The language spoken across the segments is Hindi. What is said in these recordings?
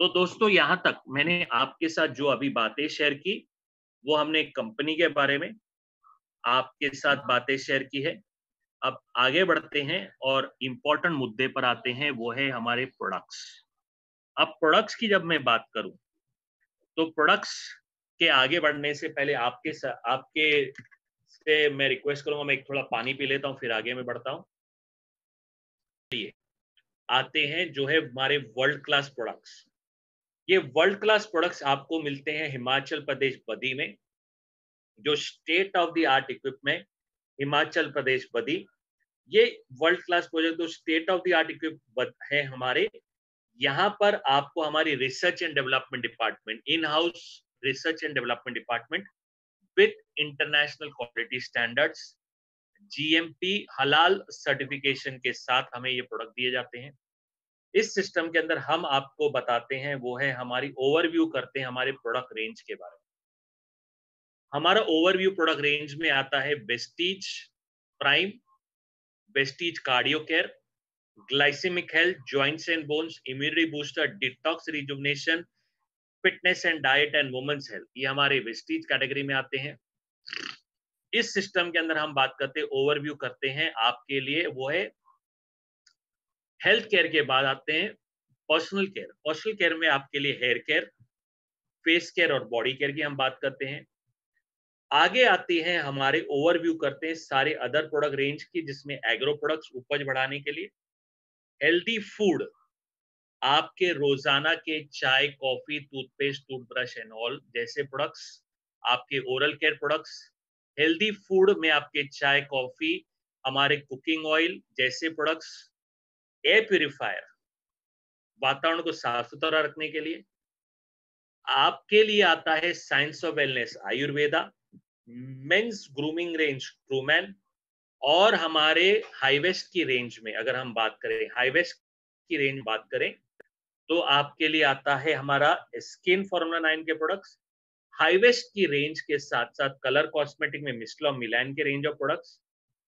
तो दोस्तों यहाँ तक मैंने आपके साथ जो अभी बातें शेयर की वो हमने कंपनी के बारे में आपके साथ बातें शेयर की है। अब आगे बढ़ते हैं और इम्पोर्टेंट मुद्दे पर आते हैं, वो है हमारे प्रोडक्ट्स। अब प्रोडक्ट्स की जब मैं बात करूं तो प्रोडक्ट्स के आगे बढ़ने से पहले आपके से मैं रिक्वेस्ट करूंगा, मैं एक थोड़ा पानी पी लेता हूं फिर आगे मैं बढ़ता हूं। आते हैं जो है हमारे वर्ल्ड क्लास प्रोडक्ट्स। ये वर्ल्ड क्लास प्रोडक्ट्स आपको मिलते हैं हिमाचल प्रदेश बद्दी में, जो state of the art equipment Himachal Pradesh Baddi. ये वर्ल्ड क्लास प्रोजेक्ट जो state of the art equip है हमारे यहाँ पर आपको हमारी research and development department, in house research and development department with international quality standards, GMP हलाल सर्टिफिकेशन के साथ हमें ये प्रोडक्ट दिए जाते हैं। इस सिस्टम के अंदर हम आपको बताते हैं वो है हमारी ओवरव्यू करते हैं हमारे प्रोडक्ट रेंज के बारे में। हमारा ओवरव्यू प्रोडक्ट रेंज में आता है Vestige prime, Vestige cardio care, glycemic health, joints and bones, immunity booster, detox rejuvenation, fitness and diet and women's health, ये हमारे वेस्टीज कैटेगरी में आते हैं। इस सिस्टम के अंदर हम बात करते हैं ओवरव्यू करते हैं आपके लिए, वो है हेल्थ केयर के बाद आते हैं पर्सनल केयर। पर्सनल केयर में आपके लिए हेयर केयर, फेस केयर और बॉडी केयर की हम बात करते हैं। आगे आती हैं हमारे ओवरव्यू करते हैं सारे अदर प्रोडक्ट रेंज की, जिसमें एग्रो प्रोडक्ट्स उपज बढ़ाने के लिए, हेल्दी फूड आपके रोजाना के चाय, coffee, toothpaste, toothbrush and all जैसे प्रोडक्ट्स, आपके oral care products, healthy food में आपके चाय, कॉफी, हमारे कुकिंग ऑयल जैसे प्रोडक्ट्स, एयर प्यूरिफायर वातावरण को साफ सुथरा रखने के लिए। आपके लिए आता है science of wellness Ayurveda, men's grooming range Trueman, और हमारे हाईवेस्ट की रेंज में अगर हम बात करें, हाईवेस्ट की रेंज बात करें तो आपके लिए आता है हमारा स्किन फॉर्मूला 9 के प्रोडक्ट्स। हाईवेस्ट की रेंज के साथ साथ कलर कॉस्मेटिक में मिस्टल मिलान के रेंज ऑफ प्रोडक्ट्स,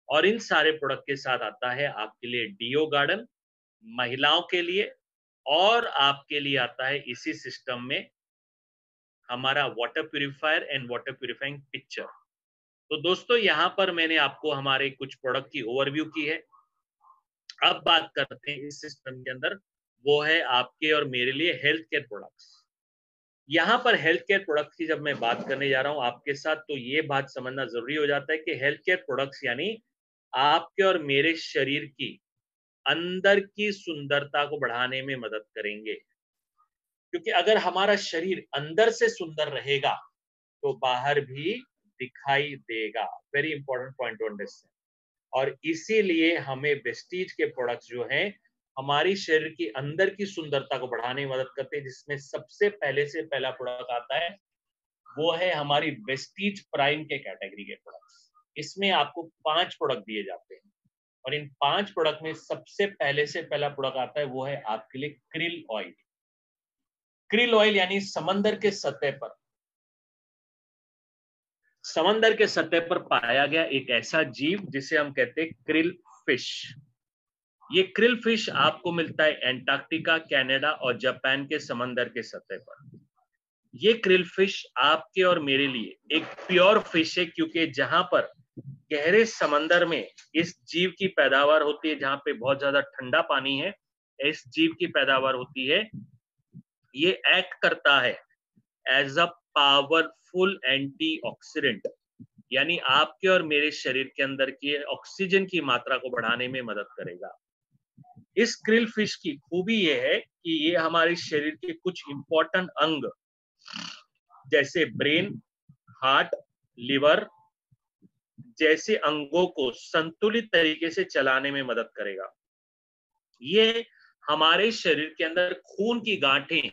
और इन सारे प्रोडक्ट के साथ आता है आपके लिए डीओ गार्डन महिलाओं के लिए, और आपके लिए आता है इसी सिस्टम में हमारा water purifier and water purifying picture. तो दोस्तों यहाँ पर मैंने आपको हमारे कुछ प्रोडक्ट की ओवरव्यू की है। अब बात करते हैं इस सिस्टम के अंदर, वो है आपके और मेरे लिए हेल्थ केयर प्रोडक्ट्स। यहाँ पर हेल्थ केयर प्रोडक्ट्स की जब मैं बात करने जा रहा हूँ आपके साथ, तो ये बात समझना जरूरी हो जाता है कि हेल्थ केयर प्रोडक्ट्स यानी आपके और मेरे शरीर की अंदर की सुंदरता को बढ़ाने में मदद करेंगे। क्योंकि अगर हमारा शरीर अंदर से सुंदर रहेगा तो बाहर भी दिखाई देगा। Very important point two understand. और इसीलिए हमें वेस्टीज के प्रोडक्ट्स जो हैं हमारी शरीर की अंदर की सुंदरता को बढ़ाने में मदद करते हैं, जिसमें सबसे पहले से पहला प्रोडक्ट आता है वो है हमारी वेस्टीज प्राइम के कैटेगरी के प्रोडक्ट्स। इसमें आपको 5 प्रोडक्ट दिए जाते हैं, और इन 5 प्रोडक्ट में सबसे पहले से पहला प्रोडक्ट आता है वो है आपके लिए क्रिल ऑयल। क्रिल ऑयल यानी समंदर के सतह पर, समंदर के सतह पर पाया गया एक ऐसा जीव जिसे हम कहते हैं क्रिल फिश। ये क्रिल फिश आपको मिलता है एंटार्क्टिका, कनाडा और जापान के समंदर के सतह पर। ये क्रिल फिश आपके और मेरे लिए एक प्योर फिश है, क्योंकि जहां पर गहरे समंदर में इस जीव की पैदावार होती है, जहां पे बहुत ज्यादा ठंडा पानी है, इस जीव की पैदावार होती है। ये एक्ट करता है एज अ पावरफुल एंटीऑक्सीडेंट, यानी आपके और मेरे शरीर के अंदर की ऑक्सीजन की मात्रा को बढ़ाने में मदद करेगा। इस क्रिल फिश की खूबी यह है कि ये हमारे शरीर के कुछ इंपॉर्टेंट अंग जैसे ब्रेन, हार्ट, लिवर जैसे अंगों को संतुलित तरीके से चलाने में मदद करेगा। ये हमारे शरीर के अंदर खून की गांठें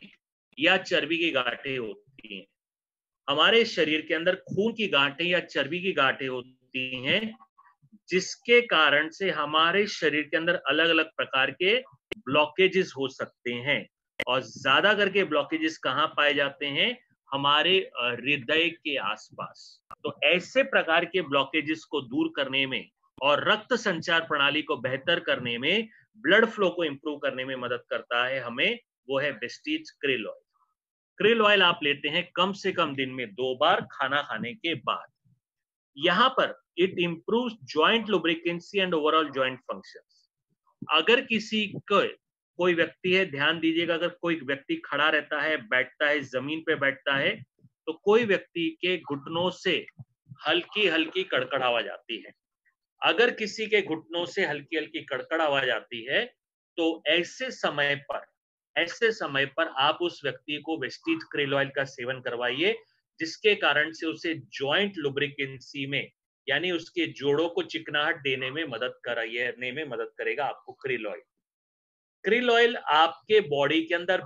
या चर्बी की गांठें होती हैं, हमारे शरीर के अंदर खून की गांठें या चर्बी की गांठें होती हैं, जिसके कारण से हमारे शरीर के अंदर अलग अलग प्रकार के ब्लॉकेजेस हो सकते हैं। और ज्यादा करके ब्लॉकेजेस कहाँ पाए जाते हैं? हमारे हृदय के आसपास। तो ऐसे प्रकार के ब्लॉकेजेस को दूर करने में और रक्त संचार प्रणाली को बेहतर करने में, ब्लड फ्लो को इंप्रूव करने में मदद करता है हमें वो है Vestige krill oil. krill oil आप लेते हैं कम से कम दिन में 2 बार खाना खाने के बाद। यहाँ पर it improves joint lubricancy and overall joint functions. अगर किसी को कोई व्यक्ति है, ध्यान दीजिएगा, अगर कोई व्यक्ति खड़ा रहता है, बैठता है, जमीन पे बैठता है, तो कोई व्यक्ति के घुटनों से हल्की हल्की कड़कड़ आवाज आती है। अगर किसी के घुटनों से हल्की हल्की कड़कड़ आवाज आती है, तो ऐसे समय पर आप उस व्यक्ति को वेस्टीज krill ऑयल का सेवन करवाइए, जिसके कारण से उसे जॉइंट लुब्रिकेंसी में, यानी उसके जोड़ों को चिकनाहट देने में मदद करेगा आपको krill ऑयल। krill ऑयल आपके बॉडी के अंदर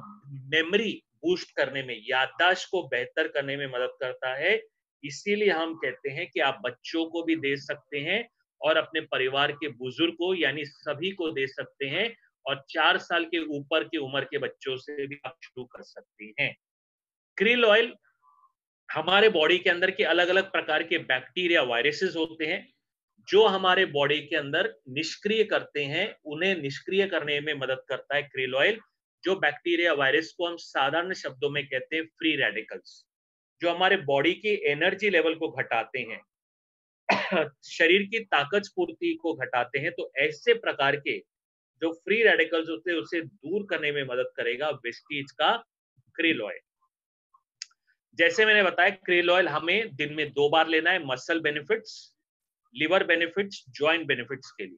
मेमोरी बूस्ट करने में, याददाश्त को बेहतर करने में मदद करता है। इसीलिए हम कहते हैं कि आप बच्चों को भी दे सकते हैं और अपने परिवार के बुजुर्ग को, यानी सभी को दे सकते हैं, और 4 साल के ऊपर की उम्र के बच्चों से भी आप शुरू कर सकते हैं। krill ऑयल हमारे बॉडी के अंदर के अलग-अलग प्रकार के बैक्टीरिया, वायरसेस होते हैं, जो हमारे बॉडी के अंदर निष्क्रिय करते हैं, उन्हें निष्क्रिय करने में मदद करता है krill ऑयल। जो बैक्टीरिया, वायरस को हम साधारण शब्दों में कहते हैं फ्री रेडिकल्स, जो हमारे बॉडी की एनर्जी लेवल को घटाते हैं, शरीर की ताकत स्फूर्ति को घटाते हैं। तो ऐसे प्रकार के जो फ्री रेडिकल्स होते हैं, उसे दूर करने में मदद करेगा वेस्टीज का krill ऑयल। जैसे मैंने बताया, krill ऑयल हमें दिन में 2 बार लेना है, muscle benefits, liver benefits, joint benefits के लिए।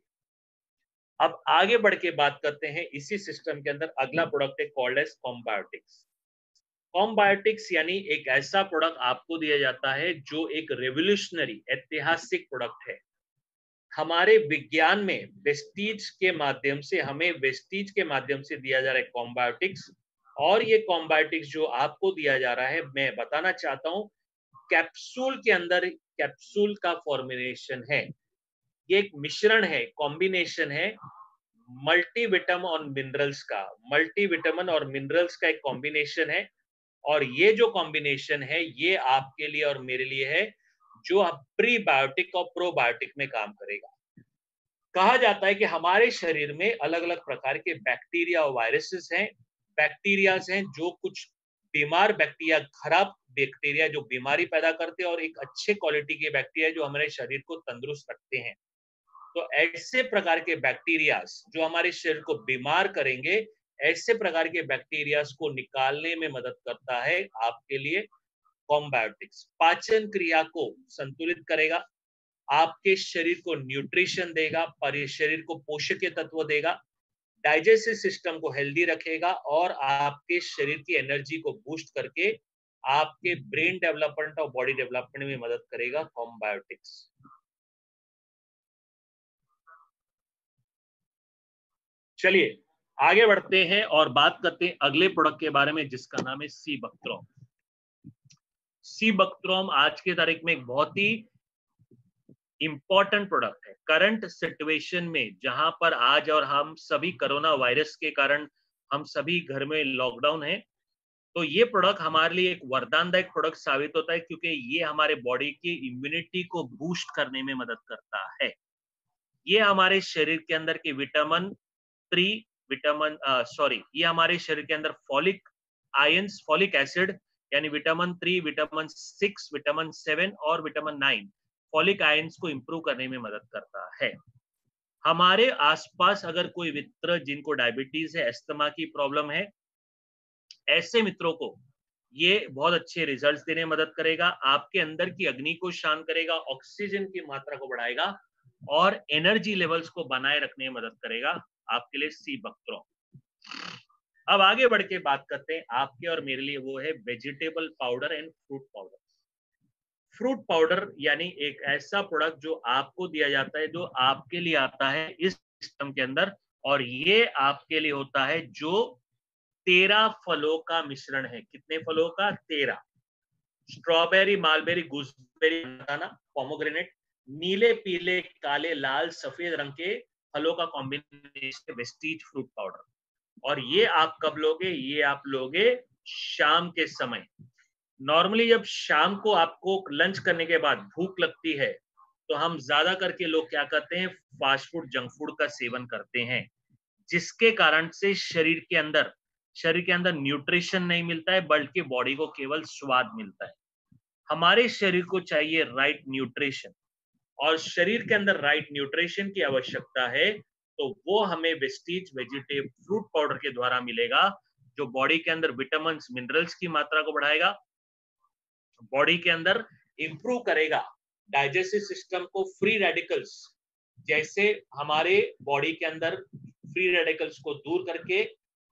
अब आगे बढ़ के बात करते हैं इसी सिस्टम के अंदर, अगला प्रोडक्ट है कॉल्ड एज कॉम्बायोटिक्स। कॉम्बायोटिक्स यानी एक ऐसा प्रोडक्ट आपको दिया जाता है जो एक रेवोल्यूशनरी, ऐतिहासिक प्रोडक्ट है। हमारे विज्ञान में वेस्टीज के माध्यम से, हमें वेस्टीज के माध्यम से दिया जा रहा है कॉम्बायोटिक्स। और ये कॉम्बायोटिक्स जो आपको दिया जा रहा है, मैं बताना चाहता हूं, कैप्सूल के अंदर कैप्सूल का फॉर्मुलेशन है। ये एक मिश्रण है, कॉम्बिनेशन है मल्टीविटामिन और मिनरल्स का एक कॉम्बिनेशन है। और ये जो कॉम्बिनेशन है, ये आपके लिए और मेरे लिए है, जो प्रीबायोटिक और प्रोबायोटिक में काम करेगा। कहा जाता है कि हमारे शरीर में अलग अलग प्रकार के बैक्टीरिया और वायरसेस हैं, बैक्टीरियाज हैं जो कुछ बीमार बैक्टीरिया, खराब बैक्टीरिया जो बीमारी पैदा करते हैं, और एक अच्छे क्वालिटी के बैक्टीरिया जो हमारे शरीर को तंदुरुस्त रखते हैं। तो ऐसे प्रकार के बैक्टीरियाज जो हमारे शरीर को बीमार करेंगे, ऐसे प्रकार के बैक्टीरियाज को निकालने में मदद करता है आपके लिए कॉम्बायोटिक्स। पाचन क्रिया को संतुलित करेगा, आपके शरीर को न्यूट्रिशन देगा, शरीर को पोषक तत्व देगा, डाइजेस्टिव सिस्टम को हेल्दी रखेगा, और आपके शरीर की एनर्जी को बूस्ट करके आपके ब्रेन डेवलपमेंट और बॉडी डेवलपमेंट में मदद करेगा कॉम्बायोटिक्स। चलिए आगे बढ़ते हैं और बात करते हैं अगले प्रोडक्ट के बारे में, जिसका नाम है सीबैक्ट्रोम। सीबैक्ट्रोम आज के तारीख में एक बहुत ही इंपॉर्टेंट प्रोडक्ट है करंट सिचुएशन में, जहां पर आज और हम सभी कोरोना वायरस के कारण हम सभी घर में लॉकडाउन है। तो ये प्रोडक्ट हमारे लिए एक वरदानदायक प्रोडक्ट साबित होता है, क्योंकि ये हमारे बॉडी की इम्यूनिटी को बूस्ट करने में मदद करता है। ये हमारे शरीर के अंदर के ये हमारे शरीर के अंदर फॉलिक आयंस, फॉलिक एसिड, यानी विटामिन 3, विटामिन 6, विटामिन 7 और विटामिन 9 फॉलिक आयंस को इंप्रूव करने में मदद करता है। हमारे आसपास अगर कोई मित्र जिनको डायबिटीज है, अस्थमा की प्रॉब्लम है, ऐसे मित्रों को ये बहुत अच्छे रिजल्ट्स देने में मदद करेगा, आपके अंदर की अग्नि को शांत करेगा, ऑक्सीजन की मात्रा को बढ़ाएगा, और एनर्जी लेवल्स को बनाए रखने में मदद करेगा आपके लिए सीबैक्ट्रोम। अब आगे बढ़ के बात करते हैं आपके और मेरे लिए, वो है vegetable powder and fruit powder. Fruit powder यानी एक ऐसा प्रोडक्ट जो आपको दिया जाता है, जो आपके लिए आता है इस सिस्टम के अंदर, और ये आपके लिए होता है जो 13 फलों का मिश्रण है। कितने फलों का? 13। स्ट्रॉबेरी, मालबेरी, गूसबेरी, बनाना, पोमोग्रेनेट, नीले, पीले, काले, लाल, सफेद रंग के फलों का कॉम्बिनेशन वेस्टीज फ्रूट पाउडर। और ये आप कब लोगे? ये आप लोगे शाम के समय। नॉर्मली जब शाम को आपको लंच करने के बाद भूख लगती है, तो हम ज्यादा करके लोग क्या करते हैं? फास्ट फूड, जंक फूड का सेवन करते हैं, जिसके कारण से शरीर के अंदर शरीर के अंदर न्यूट्रिशन नहीं मिलता है, बल्कि बॉडी को केवल स्वाद मिलता है। हमारे शरीर को चाहिए राइट न्यूट्रिशन, और शरीर के अंदर राइट न्यूट्रिशन की आवश्यकता है, तो वो हमें वेस्टीज वेजिटेबल फ्रूट पाउडर के द्वारा मिलेगा, जो बॉडी के अंदर विटामिन मिनरल्स की मात्रा को बढ़ाएगा, बॉडी के अंदर इंप्रूव करेगा डाइजेस्टिव सिस्टम को, फ्री रेडिकल्स जैसे हमारे बॉडी के अंदर फ्री रेडिकल्स को दूर करके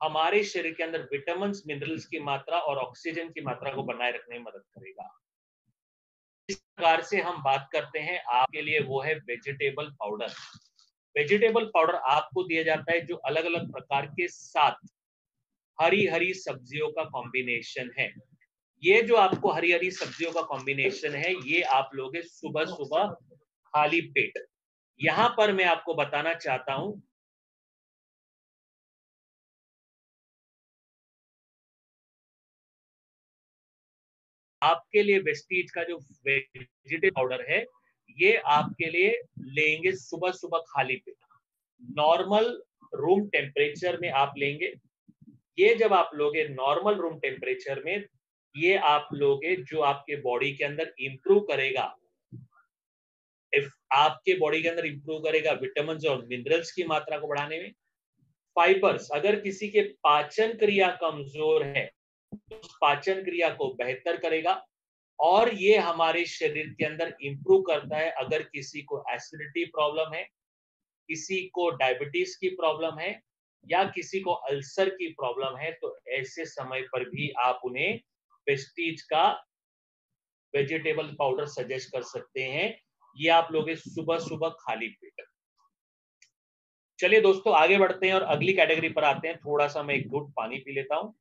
हमारे शरीर के अंदर विटामिन मिनरल्स की मात्रा और ऑक्सीजन की मात्रा को बनाए रखने में मदद करेगा। इस प्रकार से हम बात करते हैं, आपके लिए वो है वेजिटेबल पाउडर। वेजिटेबल पाउडर आपको दिया जाता है जो अलग अलग प्रकार के 7 हरी हरी सब्जियों का कॉम्बिनेशन है। ये जो आपको हरी हरी सब्जियों का कॉम्बिनेशन है, ये आप लोगे सुबह सुबह खाली पेट। यहां पर मैं आपको बताना चाहता हूं, आपके लिए वेस्टीज का जो वेजिटेबल पाउडर है, ये आपके लिए लेंगे सुबह सुबह खाली पेट, नॉर्मल रूम टेम्परेचर में आप लेंगे। ये जब आप लोगे नॉर्मल रूम टेम्परेचर में, ये आप लोगे जो आपके बॉडी के अंदर इंप्रूव करेगा, आपके बॉडी के अंदर इंप्रूव करेगा विटामिन और मिनरल्स की मात्रा को बढ़ाने में। फाइबर्स, अगर किसी के पाचन क्रिया कमजोर है तो उस पाचन क्रिया को बेहतर करेगा, और ये हमारे शरीर के अंदर इंप्रूव करता है अगर किसी को एसिडिटी प्रॉब्लम है, किसी को डायबिटीज की प्रॉब्लम है, या किसी को अल्सर की प्रॉब्लम है, तो ऐसे समय पर भी आप उन्हें वेस्टीज का वेजिटेबल पाउडर सजेस्ट कर सकते हैं। ये आप लोग सुबह सुबह खाली पेट। चलिए दोस्तों आगे बढ़ते हैं और अगली कैटेगरी पर आते हैं। थोड़ा सा मैं एक घूंट पानी पी लेता हूं।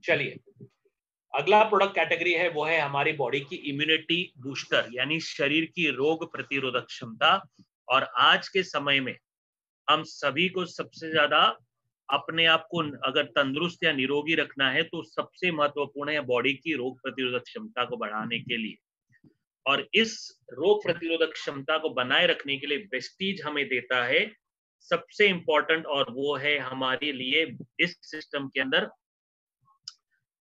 चलिए, अगला प्रोडक्ट कैटेगरी है वो है हमारी बॉडी की इम्यूनिटी बूस्टर, यानी शरीर की रोग प्रतिरोधक क्षमता। और आज के समय में हम सभी को सबसे ज्यादा अपने आप को अगर तंदुरुस्त या निरोगी रखना है, तो सबसे महत्वपूर्ण है बॉडी की रोग प्रतिरोधक क्षमता को बढ़ाने के लिए। और इस रोग प्रतिरोधक क्षमता को बनाए रखने के लिए वेस्टीज हमें देता है सबसे इंपॉर्टेंट, और वो है हमारे लिए इस सिस्टम के अंदर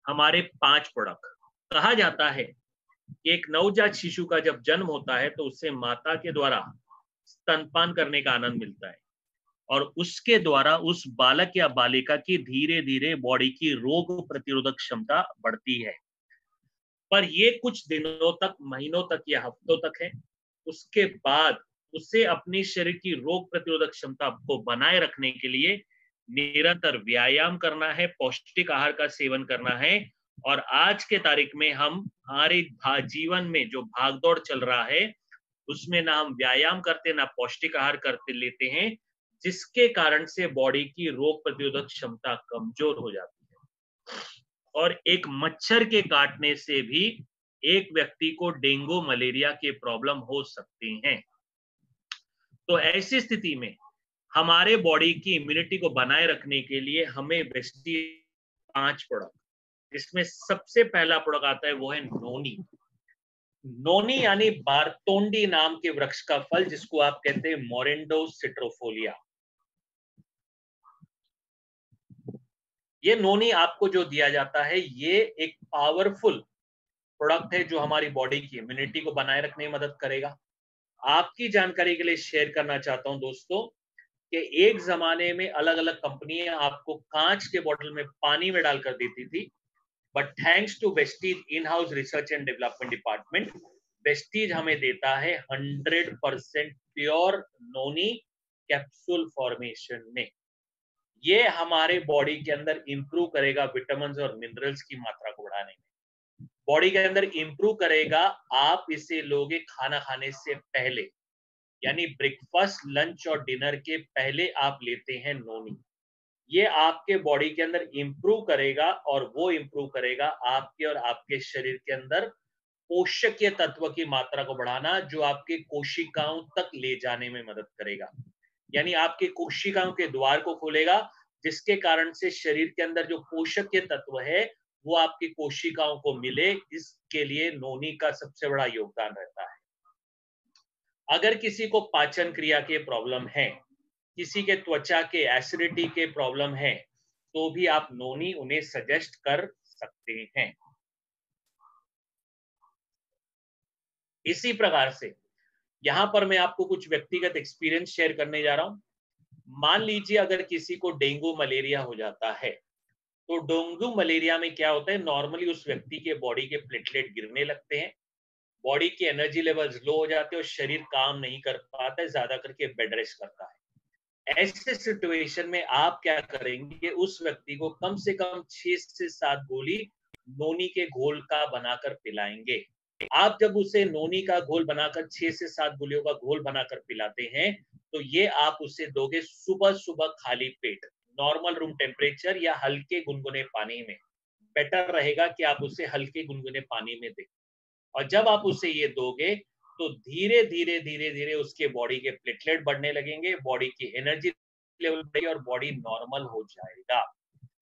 हमारे 5 प्रोडक्ट। कहा जाता है कि एक नवजात शिशु का जब जन्म होता है तो उसे माता के द्वारा स्तनपान करने का आनंद मिलता है, और उसके द्वारा उस बालक या बालिका की धीरे धीरे बॉडी की रोग प्रतिरोधक क्षमता बढ़ती है। पर ये कुछ दिनों तक, महीनों तक या हफ्तों तक है। उसके बाद उसे अपनी शरीर की रोग प्रतिरोधक क्षमता को बनाए रखने के लिए निरंतर व्यायाम करना है, पौष्टिक आहार का सेवन करना है। और आज के तारीख में हम हमारे जीवन में जो भागदौड़ चल रहा है, उसमें ना हम व्यायाम करते ना पौष्टिक आहार करते लेते हैं, जिसके कारण से बॉडी की रोग प्रतिरोधक क्षमता कमजोर हो जाती है। और एक मच्छर के काटने से भी एक व्यक्ति को डेंगू मलेरिया के प्रॉब्लम हो सकते हैं। तो ऐसी स्थिति में हमारे बॉडी की इम्यूनिटी को बनाए रखने के लिए हमें बेस्टी 5 प्रोडक्ट, इसमें सबसे पहला प्रोडक्ट आता है वो है नोनी। नोनी यानी बारतोंडी नाम के वृक्ष का फल, जिसको आप कहते हैं मोरिंडो सिट्रोफोलिया। ये नोनी आपको जो दिया जाता है, ये एक पावरफुल प्रोडक्ट है जो हमारी बॉडी की इम्यूनिटी को बनाए रखने में मदद करेगा। आपकी जानकारी के लिए शेयर करना चाहता हूं दोस्तों कि एक जमाने में अलग अलग कंपनियां आपको कांच के बोतल में पानी में डालकर देती थी, but thanks to Vestige in house research and development department, Vestige हमें देता है 100% प्योर नोनी कैप्सूल फॉर्मेशन में। ये हमारे बॉडी के अंदर इंप्रूव करेगा विटामिन और मिनरल्स की मात्रा को बढ़ाने में, बॉडी के अंदर इंप्रूव करेगा। आप इसे लोगे खाना खाने से पहले, यानी ब्रेकफास्ट, लंच और डिनर के पहले आप लेते हैं नोनी। ये आपके बॉडी के अंदर इंप्रूव करेगा, और वो इंप्रूव करेगा आपके और आपके शरीर के अंदर पोषकीय तत्व की मात्रा को बढ़ाना, जो आपके कोशिकाओं तक ले जाने में मदद करेगा। यानी आपके कोशिकाओं के द्वार को खोलेगा, जिसके कारण से शरीर के अंदर जो पोषक तत्व है वो आपकी कोशिकाओं को मिले, इसके लिए नोनी का सबसे बड़ा योगदान रहता है। अगर किसी को पाचन क्रिया के प्रॉब्लम है, किसी के त्वचा के एसिडिटी के प्रॉब्लम है, तो भी आप नोनी उन्हें सजेस्ट कर सकते हैं। इसी प्रकार से यहां पर मैं आपको कुछ व्यक्तिगत एक्सपीरियंस शेयर करने जा रहा हूं। मान लीजिए अगर किसी को डेंगू मलेरिया हो जाता है, तो डेंगू मलेरिया में क्या होता है, नॉर्मली उस व्यक्ति के बॉडी के प्लेटलेट गिरने लगते हैं, बॉडी की एनर्जी लेवल्स लो हो जाते हैं और शरीर काम नहीं कर पाता है, ज्यादा करके बेड रेस्ट करता है। ऐसे सिचुएशन में आप क्या करेंगे, उस व्यक्ति को कम से कम 6 से 7 गोली नोनी के घोल का बनाकर पिलाएंगे। आप जब उसे नोनी का घोल बनाकर 6 से 7 गोलियों का घोल बनाकर पिलाते हैं, तो ये आप उसे दोगे सुबह सुबह खाली पेट, नॉर्मल रूम टेम्परेचर या हल्के गुनगुने पानी में। बेटर रहेगा कि आप उसे हल्के गुनगुने पानी में दें। और जब आप उसे ये दोगे तो धीरे धीरे धीरे धीरे उसके बॉडी के प्लेटलेट बढ़ने लगेंगे, बॉडी की एनर्जी लेवल बढ़ेगी और बॉडी नॉर्मल हो जाएगा।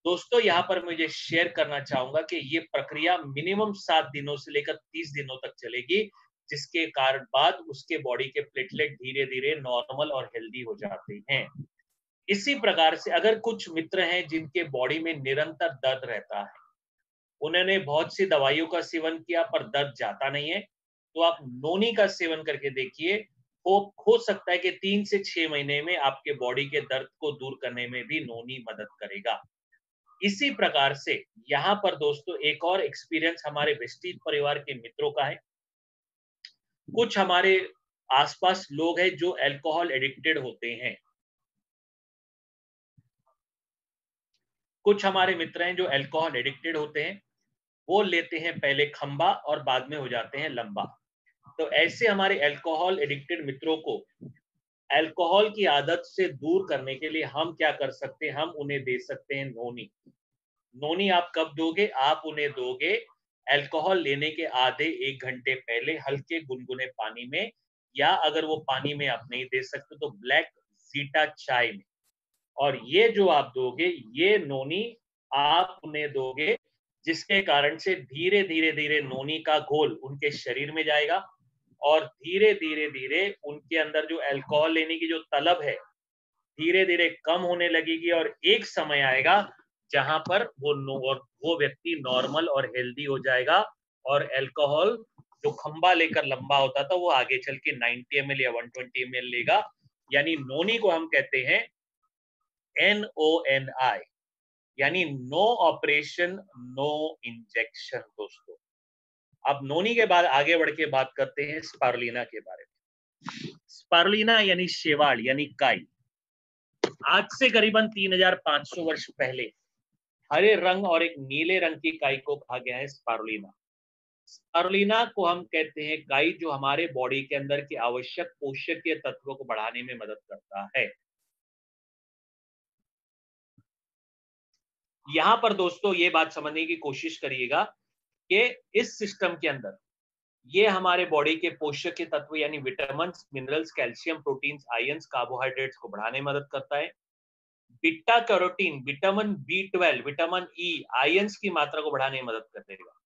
दोस्तों यहाँ पर मुझे शेयर करना चाहूंगा कि ये प्रक्रिया मिनिमम 7 दिनों से लेकर 30 दिनों तक चलेगी, जिसके कारण बाद उसके बॉडी के प्लेटलेट धीरे धीरे नॉर्मल और हेल्दी हो जाते हैं। इसी प्रकार से अगर कुछ मित्र हैं जिनके बॉडी में निरंतर दर्द रहता है, उन्होंने बहुत सी दवाइयों का सेवन किया पर दर्द जाता नहीं है, तो आप नोनी का सेवन करके देखिए। हो सकता है कि 3 से 6 महीने में आपके बॉडी के दर्द को दूर करने में भी नोनी मदद करेगा। इसी प्रकार से यहाँ पर दोस्तों एक और एक्सपीरियंस हमारे वेस्टीज परिवार के मित्रों का है। कुछ हमारे आसपास लोग हैं जो अल्कोहल एडिक्टेड होते हैं। कुछ हमारे मित्र हैं जो अल्कोहल एडिक्टेड होते हैं, वो लेते हैं पहले खंबा और बाद में हो जाते हैं लंबा। तो ऐसे हमारे अल्कोहल एडिक्टेड मित्रों को अल्कोहल की आदत से दूर करने के लिए हम क्या कर सकते हैं, हम उन्हें दे सकते हैं नोनी। नोनी आप कब दोगे, आप उन्हें दोगे अल्कोहल लेने के आधे 1 घंटे पहले हल्के गुनगुने पानी में, या अगर वो पानी में आप नहीं दे सकते तो ब्लैक जीटा चाय में। और ये जो आप दोगे, ये नोनी आप उन्हें दोगे, जिसके कारण से धीरे धीरे धीरे नोनी का घोल उनके शरीर में जाएगा और धीरे धीरे धीरे उनके अंदर जो अल्कोहल लेने की जो तलब है धीरे धीरे कम होने लगेगी और एक समय आएगा जहां पर वो व्यक्ति नॉर्मल और हेल्दी हो जाएगा और अल्कोहल जो खंबा लेकर लंबा होता था वो आगे चल के 90 ml या 120 ml लेगा। यानी नोनी को हम कहते हैं NONI, यानी नो ऑपरेशन नो इंजेक्शन। दोस्तों अब नोनी के बाद आगे बढ़ के बात करते हैं स्पारुलिना के बारे में। स्पारुलिना यानी शेवाल यानी काई। आज से करीबन 3500 वर्ष पहले हरे रंग और एक नीले रंग की काई को कहा गया है स्पारुलिना। स्पारुलिना को हम कहते हैं काई जो हमारे बॉडी के अंदर के आवश्यक पोषकीय तत्वों को बढ़ाने में मदद करता है। यहां पर दोस्तों ये बात समझने की कोशिश करिएगा कि इस सिस्टम के अंदर ये हमारे बॉडी के पोषकीय तत्व यानी vitamin, minerals, calcium, proteins, ions, carbohydrates को बढ़ाने में मदद करता है। Beta carotene, vitamin B12, vitamin E, ions की मात्रा को बढ़ाने में मदद करेगा।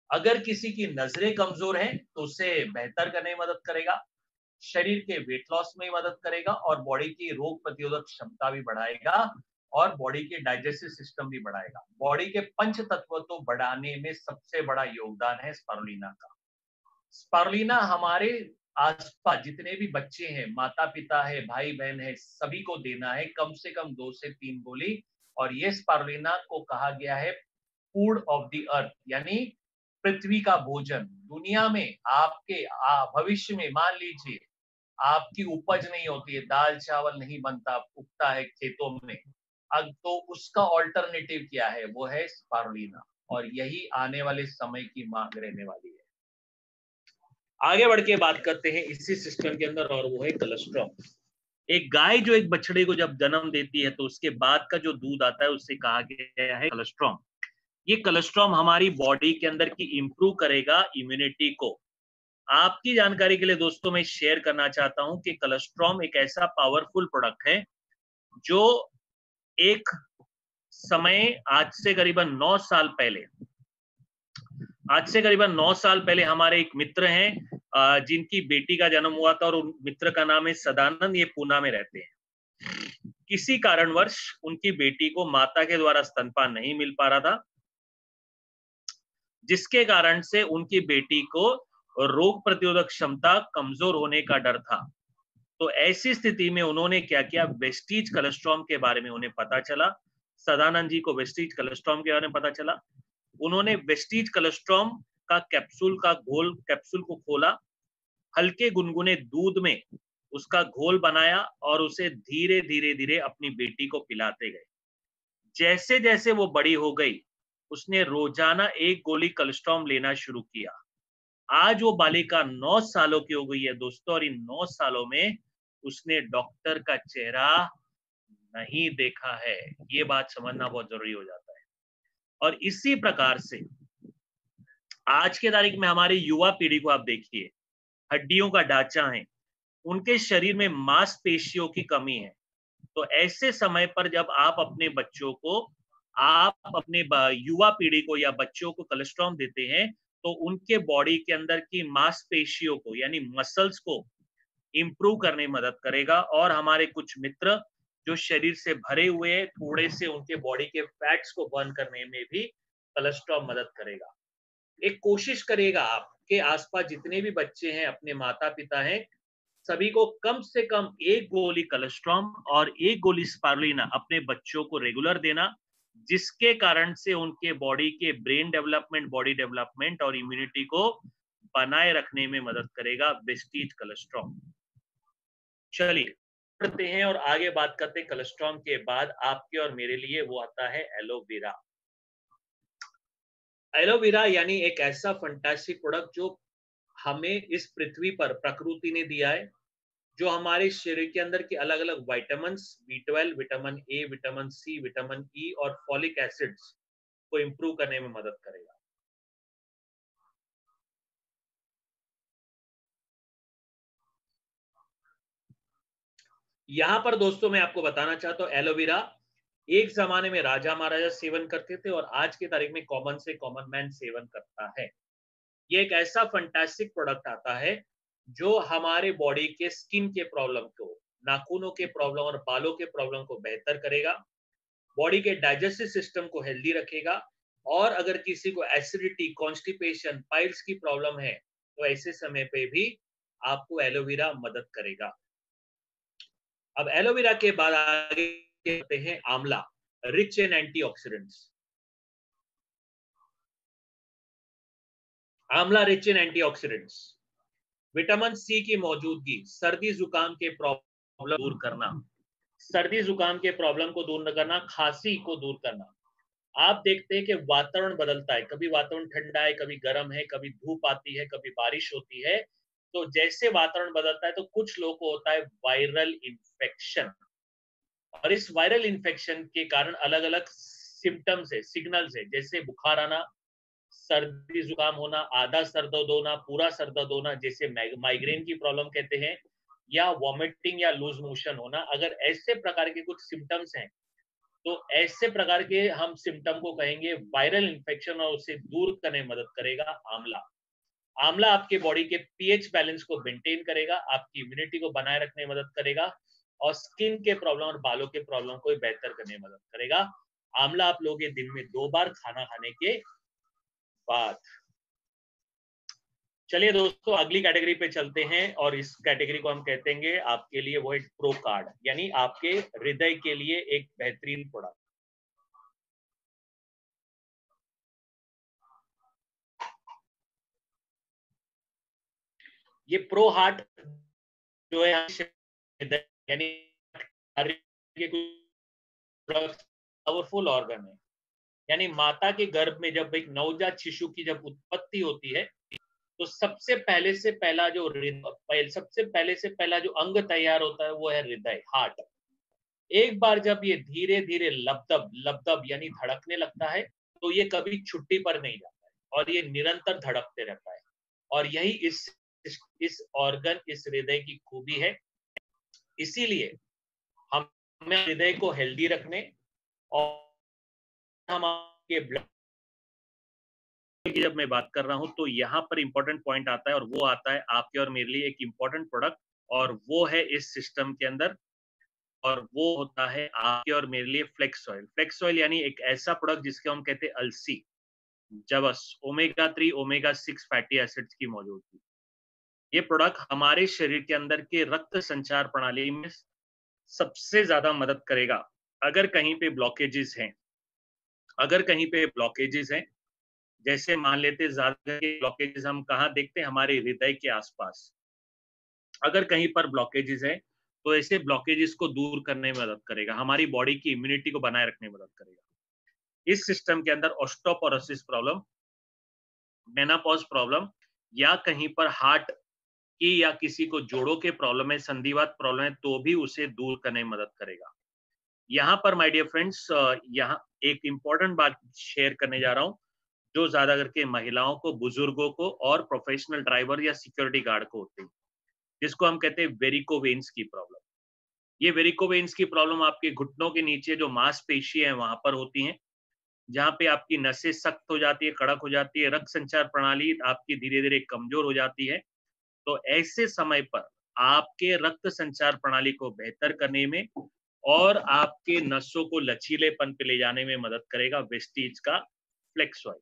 अगर किसी की नजरें कमजोर हैं तो उसे बेहतर करने में मदद करेगा, शरीर के वेट लॉस में मदद करेगा और बॉडी की रोग प्रतिरोधक क्षमता भी बढ़ाएगा और बॉडी के डाइजेस्टिव सिस्टम भी बढ़ाएगा। बॉडी के पंच तत्व तो बढ़ाने में सबसे बड़ा योगदान है स्पारुलिना का। स्पारुलिना हमारे आसपास जितने भी बच्चे हैं, माता पिता है, भाई बहन है, सभी को देना है कम से कम 2 से 3 गोली। और ये स्पारुलिना को कहा गया है फूड ऑफ द अर्थ, यानी पृथ्वी का भोजन। दुनिया में आपके भविष्य में मान लीजिए आपकी उपज नहीं होती है, दाल चावल नहीं बनता, उगता है खेतों में, अब तो उसका ऑल्टरनेटिव क्या है, वो है स्पारुलिना। और यही आने वाले समय की मांग रहने वाली है। आगे बढ़ के बात करते हैं इसी सिस्टम के अंदर, और वो है कोलेस्ट्रॉल। एक गाय जो एक बछड़े को जब जन्म देती है तो उसके बाद का जो दूध आता है उससे कहा गया है कोलेस्ट्रॉल। ये कोलेस्ट्रॉल हमारी बॉडी के अंदर की इंप्रूव करेगा इम्यूनिटी को। आपकी जानकारी के लिए दोस्तों मैं शेयर करना चाहता हूं कि कोलेस्ट्रॉल एक ऐसा पावरफुल प्रोडक्ट है जो एक समय आज से करीबन 9 साल पहले हमारे एक मित्र हैं जिनकी बेटी का जन्म हुआ था और उन मित्र का नाम है सदानंद, ये पूना में रहते हैं। किसी कारणवश उनकी बेटी को माता के द्वारा स्तनपान नहीं मिल पा रहा था, जिसके कारण से उनकी बेटी को रोग प्रतिरोधक क्षमता कमजोर होने का डर था। तो ऐसी स्थिति में उन्होंने क्या किया, वेस्टीज कोलोस्ट्रॉम के बारे में उन्हें पता चला। सदानंद जी को वेस्टीज कोलोस्ट्रॉम के बारे में पता चला। उन्होंने वेस्टीज कोलोस्ट्रॉम का कैप्सूल को खोला, हल्के गुनगुने दूध में उसका घोल बनाया और उसे धीरे धीरे धीरे अपनी बेटी को पिलाते गए। जैसे जैसे वो बड़ी हो गई, उसने रोजाना 1 गोली कोलोस्ट्रॉम लेना शुरू किया। आज वो बालिका 9 सालों की हो गई है दोस्तों, और इन 9 सालों में उसने डॉक्टर का चेहरा नहीं देखा है। ये बात समझना बहुत जरूरी हो जाता है। और इसी प्रकार से आज के तारीख में हमारी युवा पीढ़ी को आप देखिए, हड्डियों का ढांचा है, उनके शरीर में मांसपेशियों की कमी है। तो ऐसे समय पर जब आप अपने युवा पीढ़ी को या बच्चों को कोलेस्ट्रॉल देते हैं, तो उनके बॉडी के अंदर की मांसपेशियों को यानी मसल्स को इंप्रूव करने में मदद करेगा। और हमारे कुछ मित्र जो शरीर से भरे हुए हैं, थोड़े से उनके बॉडी के फैट्स को बर्न करने में भी कोलेस्ट्रॉल मदद करेगा। एक कोशिश करिएगा, आपके आसपास जितने भी बच्चे हैं, अपने माता पिता हैं, सभी को कम से कम 1 गोली कोलेस्ट्रॉल और 1 गोली स्पारुलिना अपने बच्चों को रेगुलर देना, जिसके कारण से उनके बॉडी के ब्रेन डेवलपमेंट, बॉडी डेवलपमेंट और इम्यूनिटी को बनाए रखने में मदद करेगा वेस्टीज कोलेस्ट्रॉल। चलिए बढ़ते हैं और आगे बात करते हैं। कोलेस्ट्रॉल के बाद आपके और मेरे लिए वो आता है एलोवेरा। एलोवेरा यानी एक ऐसा फंटास्टिक प्रोडक्ट जो हमें इस पृथ्वी पर प्रकृति ने दिया है, जो हमारे शरीर के अंदर के अलग अलग vitamin B12, vitamin A, vitamin C, vitamin E और फॉलिक एसिड्स को इंप्रूव करने में मदद करेगा। यहां पर दोस्तों मैं आपको बताना चाहता हूं, एलोवेरा एक जमाने में राजा महाराजा सेवन करते थे और आज की तारीख में कॉमन से कॉमन मैन सेवन करता है। ये एक ऐसा फंटास्टिक प्रोडक्ट आता है जो हमारे बॉडी के स्किन के प्रॉब्लम को, नाखूनों के प्रॉब्लम और बालों के प्रॉब्लम को बेहतर करेगा, बॉडी के डाइजेस्टिव सिस्टम को हेल्दी रखेगा। और अगर किसी को एसिडिटी, कॉन्स्टिपेशन, पाइल्स की प्रॉब्लम है, तो ऐसे समय पे भी आपको एलोवेरा मदद करेगा। अब एलोवेरा के बाद आगे कहते हैं amla, rich in antioxidants. Amla rich in antioxidants, vitamin C की मौजूदगी सर्दी जुकाम के प्रॉब्लम दूर करना, सर्दी जुकाम के प्रॉब्लम को दूर करना, खांसी को दूर करना। आप देखते हैं कि वातावरण बदलता है, कभी वातावरण ठंडा है, कभी गर्म है, कभी धूप आती है, कभी बारिश होती है। तो जैसे वातावरण बदलता है तो कुछ लोगों को होता है वायरल इन्फेक्शन, और इस वायरल इन्फेक्शन के कारण अलग अलग सिम्टम्स है, सिग्नल्स है, जैसे बुखार आना, सर्दी जुकाम होना, आधा सर दर्द होना, पूरा सर दर्द होना, जैसे माइग्रेन की प्रॉब्लम कहते हैं, या वॉमिटिंग या लूज मोशन होना। अगर ऐसे प्रकार के कुछ सिम्टम्स हैं, तो ऐसे प्रकार के हम सिम्टम को कहेंगे वायरल इन्फेक्शन, और उसे दूर करने में मदद करेगा आंवला। आंवला आपके बॉडी के पीएच बैलेंस को मेंटेन करेगा, आपकी इम्यूनिटी को बनाए रखने में मदद करेगा, और स्किन के प्रॉब्लम और बालों के प्रॉब्लम को बेहतर करने में मदद करेगा। आंवला आप लोगे दिन में 2 बार खाना खाने के बाद। चलिए दोस्तों अगली कैटेगरी पे चलते हैं, और इस कैटेगरी को हम कहते हैं आपके लिए वो एक प्रो कार्ड, यानी आपके हृदय के लिए एक बेहतरीन प्रोडक्ट। ये प्रो हार्ट जो है यानी पावरफुल ऑर्गन है, यानी माता के गर्भ में जब एक नवजात शिशु की जब उत्पत्ति होती है, तो सबसे पहले से पहला जो अंग तैयार होता है वो है हृदय, हार्ट। एक बार जब ये धीरे धीरे लबदब यानी धड़कने लगता है, तो ये कभी छुट्टी पर नहीं जाता है और ये निरंतर धड़कते रहता है। और यही इस ऑर्गन, इस हृदय की खूबी है। इसीलिए हमें हृदय को हेल्दी रखने और हम आपके ब्लड की जब मैं बात कर रहा हूं तो यहाँ पर इंपॉर्टेंट पॉइंट आता है, और वो आता है आपके और मेरे लिए एक इंपॉर्टेंट प्रोडक्ट, और वो है इस सिस्टम के अंदर, और वो होता है आपके और मेरे लिए फ्लेक्स ऑयल। फ्लेक्स ऑयल यानी एक ऐसा प्रोडक्ट जिसके हम कहते हैं अलसी, जब ओमेगा 3 ओमेगा 6 फैटी एसिड्स की मौजूदगी। ये प्रोडक्ट हमारे शरीर के अंदर के रक्त संचार प्रणाली में सबसे ज्यादा मदद करेगा। अगर कहीं पे ब्लॉकेजेस हैं, अगर कहीं पे ब्लॉकेजेस हैं, जैसे मान लेते ज्यादा के ब्लॉकेजेस हम कहाँ देखते हैं, हमारे हृदय के आसपास। अगर कहीं पर ब्लॉकेजेस है तो ऐसे ब्लॉकेजेस को दूर करने में मदद करेगा, हमारी बॉडी की इम्यूनिटी को बनाए रखने में मदद करेगा। इस सिस्टम के अंदर ऑस्टोपोरोसिस प्रॉब्लम, मेनापॉज प्रॉब्लम, या कहीं पर हार्ट की या किसी को जोड़ों के प्रॉब्लम है, संधिवात प्रॉब्लम है, तो भी उसे दूर करने में मदद करेगा। यहाँ पर माय डियर फ्रेंड्स, यहाँ एक इंपॉर्टेंट बात शेयर करने जा रहा हूँ, जो ज्यादा करके महिलाओं को, बुजुर्गों को और प्रोफेशनल ड्राइवर या सिक्योरिटी गार्ड को होती है, जिसको हम कहते हैं वेरिको वेन्स की प्रॉब्लम। ये वेरिको वेन्स की प्रॉब्लम आपके घुटनों के नीचे जो मांसपेशी है वहां पर होती हैं, जहाँ पे आपकी नसें सख्त हो जाती है, कड़क हो जाती है, रक्त संचार प्रणाली आपकी धीरे धीरे कमजोर हो जाती है। तो ऐसे समय पर आपके रक्त संचार प्रणाली को बेहतर करने में और आपके नसों को लचीलेपन पे ले जाने में मदद करेगा वेस्टीज का फ्लेक्स ऑयल।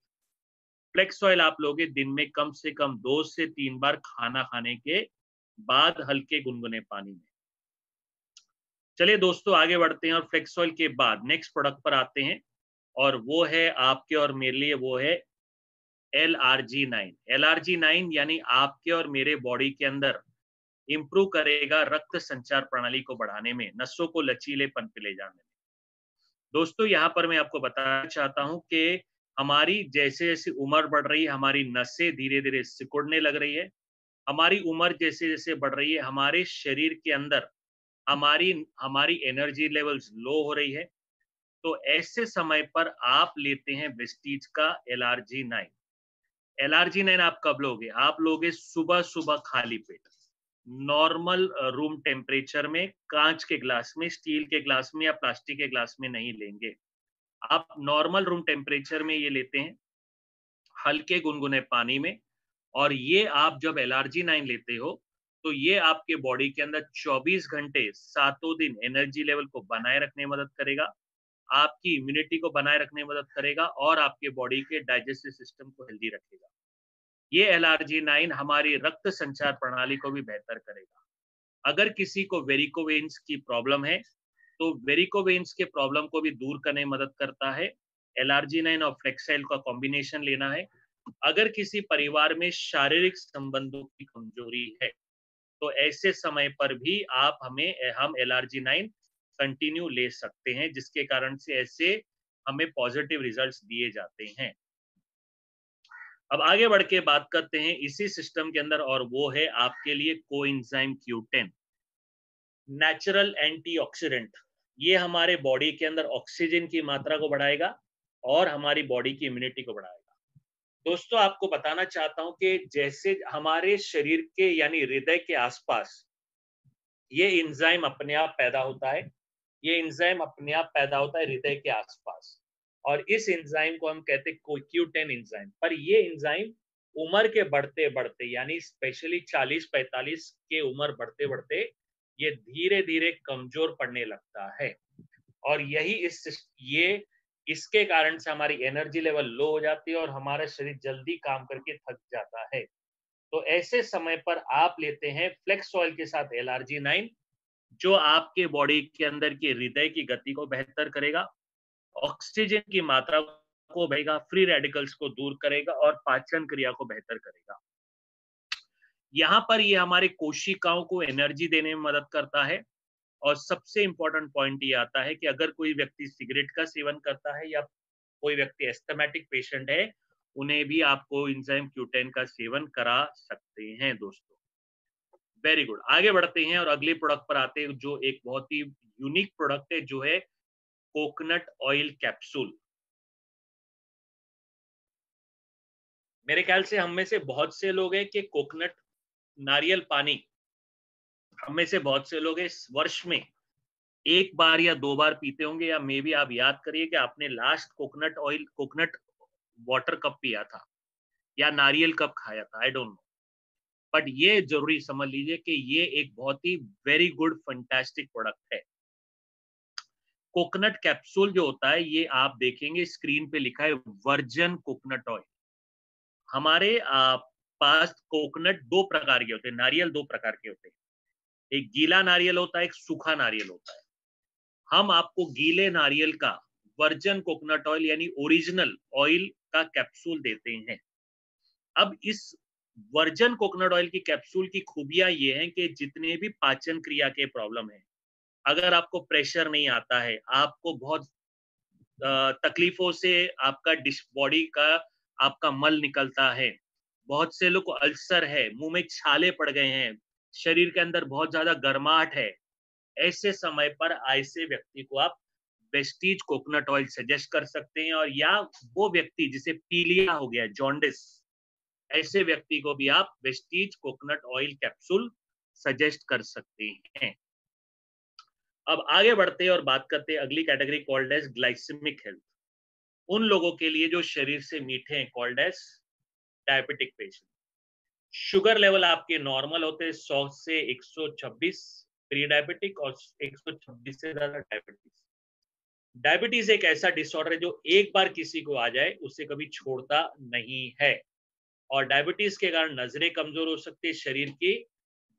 फ्लेक्स ऑयल आप लोगे दिन में कम से कम 2 से 3 बार खाना खाने के बाद हल्के गुनगुने पानी में। चलिए दोस्तों आगे बढ़ते हैं और फ्लेक्स ऑयल के बाद नेक्स्ट प्रोडक्ट पर आते हैं, और वो है आपके और मेरे लिए, वो है LRG9। LRG9 यानी आपके और मेरे बॉडी के अंदर इंप्रूव करेगा रक्त संचार प्रणाली को बढ़ाने में, नसों को लचीलेपन पे ले जाने में। दोस्तों यहाँ पर मैं आपको बताना चाहता हूँ कि हमारी जैसे जैसे उम्र बढ़ रही है, हमारी नसें धीरे धीरे सिकुड़ने लग रही है। हमारी उम्र जैसे जैसे बढ़ रही है, हमारे शरीर के अंदर हमारी हमारी एनर्जी लेवल्स लो हो रही है। तो ऐसे समय पर आप लेते हैं वेस्टीज का LRG9। LRG9 आप कब लोगे? आप लोगे सुबह सुबह खाली पेट, नॉर्मल रूम टेम्परेचर में, कांच के ग्लास में, स्टील के ग्लास में या प्लास्टिक के ग्लास में नहीं लेंगे। आप नॉर्मल रूम टेम्परेचर में ये लेते हैं, हल्के गुनगुने पानी में। और ये आप जब LRG9 लेते हो तो ये आपके बॉडी के अंदर 24 घंटे सातों दिन एनर्जी लेवल को बनाए रखने में मदद करेगा, आपकी इम्यूनिटी को बनाए रखने में मदद करेगा, और आपके बॉडी के डाइजेस्टिव सिस्टम को हेल्दी रखेगा। ये LRG9 हमारी रक्त संचार प्रणाली को भी बेहतर करेगा। अगर किसी को वेरिकोवेन्स की प्रॉब्लम है तो वेरिकोवेन्स के प्रॉब्लम को भी दूर करने में मदद करता है। LRG9 और फ्लेक्साइल का कॉम्बिनेशन लेना है। अगर किसी परिवार में शारीरिक संबंधों की कमजोरी है तो ऐसे समय पर भी हम LRG9 कंटिन्यू ले सकते हैं, जिसके कारण से ऐसे हमें पॉजिटिव रिजल्ट्स दिए जाते हैं। अब आगे बढ़ के बात करते हैं इसी सिस्टम के अंदर, और वो है आपके लिए कोएंजाइम Q10, नेचुरल एंटीऑक्सीडेंट। ये हमारे बॉडी के अंदर ऑक्सीजन की मात्रा को बढ़ाएगा और हमारी बॉडी की इम्यूनिटी को बढ़ाएगा। दोस्तों आपको बताना चाहता हूं कि जैसे हमारे शरीर के यानी हृदय के आसपास ये एंजाइम अपने आप पैदा होता है, ये एंजाइम अपने आप पैदा होता है हृदय के आसपास, और इस एंजाइम को हम कहते हैं Q10 एंजाइम। पर ये एंजाइम उम्र के बढ़ते बढ़ते यानी स्पेशली 40-45 के उम्र बढ़ते बढ़ते ये धीरे धीरे कमजोर पड़ने लगता है, और ये इसके कारण से हमारी एनर्जी लेवल लो हो जाती है और हमारा शरीर जल्दी काम करके थक जाता है। तो ऐसे समय पर आप लेते हैं फ्लेक्स ऑयल के साथ LRG9, जो आपके बॉडी के अंदर की हृदय की गति को बेहतर करेगा, ऑक्सीजन की मात्रा को बढ़ेगा, फ्री रेडिकल्स को दूर करेगा और पाचन क्रिया को बेहतर करेगा। यहाँ पर ये हमारे कोशिकाओं को एनर्जी देने में मदद करता है। और सबसे इंपॉर्टेंट पॉइंट ये आता है कि अगर कोई व्यक्ति सिगरेट का सेवन करता है या कोई व्यक्ति एस्थमेटिक पेशेंट है, उन्हें भी आपको एंजाइम Q10 का सेवन करा सकते हैं दोस्तों। वेरी गुड, आगे बढ़ते हैं और अगले प्रोडक्ट पर आते हैं, जो एक बहुत ही यूनिक प्रोडक्ट है, जो है कोकोनट ऑयल कैप्सूल। मेरे ख्याल से हम में से बहुत से लोग हैं कि कोकोनट, नारियल पानी, हम में से बहुत से लोग इस वर्ष में एक बार या 2 बार पीते होंगे, या मे बी आप याद करिए कि आपने लास्ट कोकोनट वाटर कब पिया था या नारियल कब खाया था, आई डोंट नो। बट ये ज़रूरी समझ लीजिए कि ये एक बहुत ही वेरी गुड फैंटास्टिक प्रोडक्ट है। कोकोनट कैप्सूल जो होता है, ये आप देखेंगे स्क्रीन पे लिखा है वर्जिन कोकोनट ऑयल। हमारे पास कोकोनट 2 प्रकार के होते हैं, नारियल 2 प्रकार के होते हैं। एक गीला नारियल होता है, एक सूखा नारियल होता है। हम आपको गीले नारियल का वर्जिन कोकोनट ऑयल यानी ओरिजिनल ऑयल का कैप्सूल देते हैं। अब इस वर्जिन कोकोनट ऑयल की कैप्सूल की खूबियां ये हैं कि जितने भी पाचन क्रिया के प्रॉब्लम है, अगर आपको प्रेशर नहीं आता है, आपको बहुत तकलीफों से आपका बॉडी का आपका मल निकलता है, बहुत से लोग को अल्सर है, मुंह में छाले पड़ गए हैं, शरीर के अंदर बहुत ज्यादा गर्माहट है, ऐसे समय पर ऐसे व्यक्ति को आप वेस्टीज कोकोनट ऑयल सजेस्ट कर सकते हैं। और या वो व्यक्ति जिसे पीलिया हो गया, जॉन्डिस, ऐसे व्यक्ति को भी आप Vestige coconut oil capsule suggest कर सकते हैं। अब आगे बढ़ते हैं और बात करते हैं अगली category called as glycemic health. उन लोगों के लिए जो शरीर से मीठे हैं, called as diabetic patient. Sugar level आपके नॉर्मल होते हैं 100 से 126 प्री डायबिटिक, और 126 से ज्यादा डायबिटीज। डायबिटीज एक ऐसा डिसऑर्डर है जो एक बार किसी को आ जाए उसे कभी छोड़ता नहीं है। और डायबिटीज के कारण नजरें कमजोर हो सकती है, शरीर की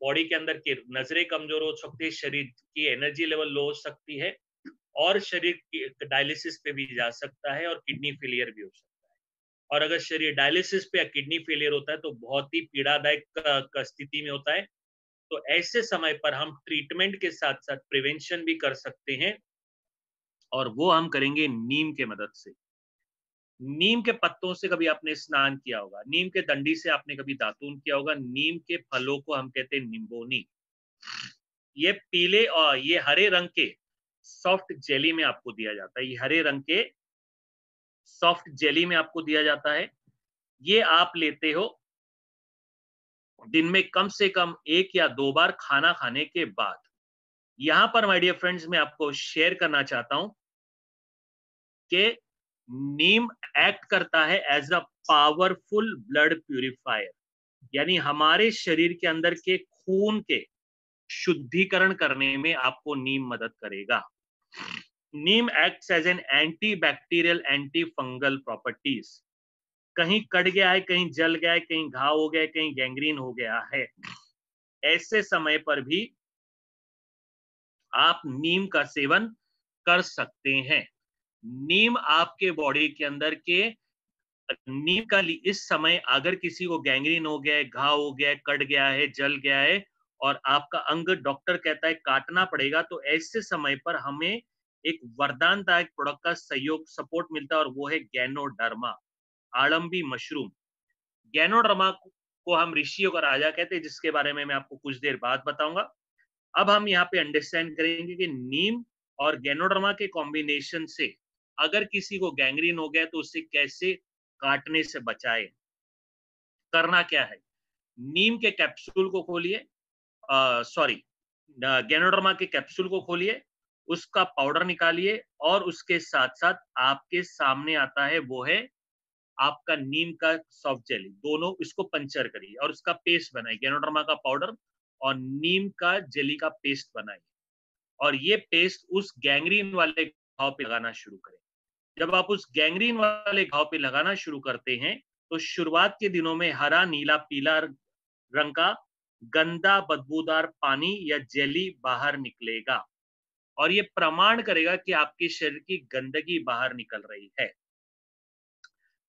बॉडी के अंदर की नजरें कमजोर हो सकती है, शरीर की एनर्जी लेवल लो हो सकती है, और शरीर की डायलिसिस पे भी जा सकता है, और किडनी फेलियर भी हो सकता है। और अगर शरीर डायलिसिस पे या किडनी फेलियर होता है तो बहुत ही पीड़ादायक स्थिति में होता है। तो ऐसे समय पर हम ट्रीटमेंट के साथ साथ प्रिवेंशन भी कर सकते हैं, और वो हम करेंगे नीम के मदद से। नीम के पत्तों से कभी आपने स्नान किया होगा, नीम के डंडी से आपने कभी दातून किया होगा, नीम के फलों को हम कहते हैं निम्बोनी। ये पीले और ये हरे रंग के सॉफ्ट जेली में आपको दिया जाता है, ये हरे रंग के सॉफ्ट जेली में आपको दिया जाता है। ये आप लेते हो दिन में कम से कम 1 या 2 बार खाना खाने के बाद। यहां पर माय डियर फ्रेंड्स मैं आपको शेयर करना चाहता हूं कि नीम एक्ट करता है as a powerful blood purifier, यानी हमारे शरीर के अंदर के खून के शुद्धिकरण करने में आपको नीम मदद करेगा। Neem acts as an anti bacterial anti fungal properties. कहीं कट गया है, कहीं जल गया है, कहीं घाव हो गया है, कहीं गैंग्रीन हो गया है, ऐसे समय पर भी आप नीम का सेवन कर सकते हैं। नीम आपके बॉडी के अंदर के नीम का इस समय अगर किसी को गैंग्रीन हो गया है, घाव हो गया है, कट गया है, जल गया है, और आपका अंग डॉक्टर कहता है काटना पड़ेगा, तो ऐसे समय पर हमें एक वरदानदायक प्रोडक्ट का सहयोग सपोर्ट मिलता है, और वो है गैनोडर्मा, आड़म्बी मशरूम। गैनोडर्मा को हम ऋषियों का राजा कहते हैं, जिसके बारे में मैं आपको कुछ देर बाद बताऊंगा। अब हम यहाँ पे अंडरस्टैंड करेंगे कि नीम और गैनोडर्मा के कॉम्बिनेशन से अगर किसी को गैंग्रीन हो गया तो उसे कैसे काटने से बचाए। करना क्या है, नीम के कैप्सूल को खोलिए, सॉरी गैनोडर्मा के कैप्सूल को खोलिए, उसका पाउडर निकालिए, और उसके साथ साथ आपके सामने आता है वो है आपका नीम का सॉफ्ट जेली। दोनों इसको पंचर करिए और उसका पेस्ट बनाइए, गैनोडर्मा का पाउडर और नीम का जेली का पेस्ट बनाइए, और ये पेस्ट उस गैंग्रीन वाले घाव पे लगाना शुरू करें। जब आप उस गैंग्रीन वाले घाव पे लगाना शुरू करते हैं तो शुरुआत के दिनों में हरा, नीला, पीला रंग का गंदा बदबूदार पानी या जेली बाहर निकलेगा, और ये प्रमाण करेगा कि आपके शरीर की गंदगी बाहर निकल रही है।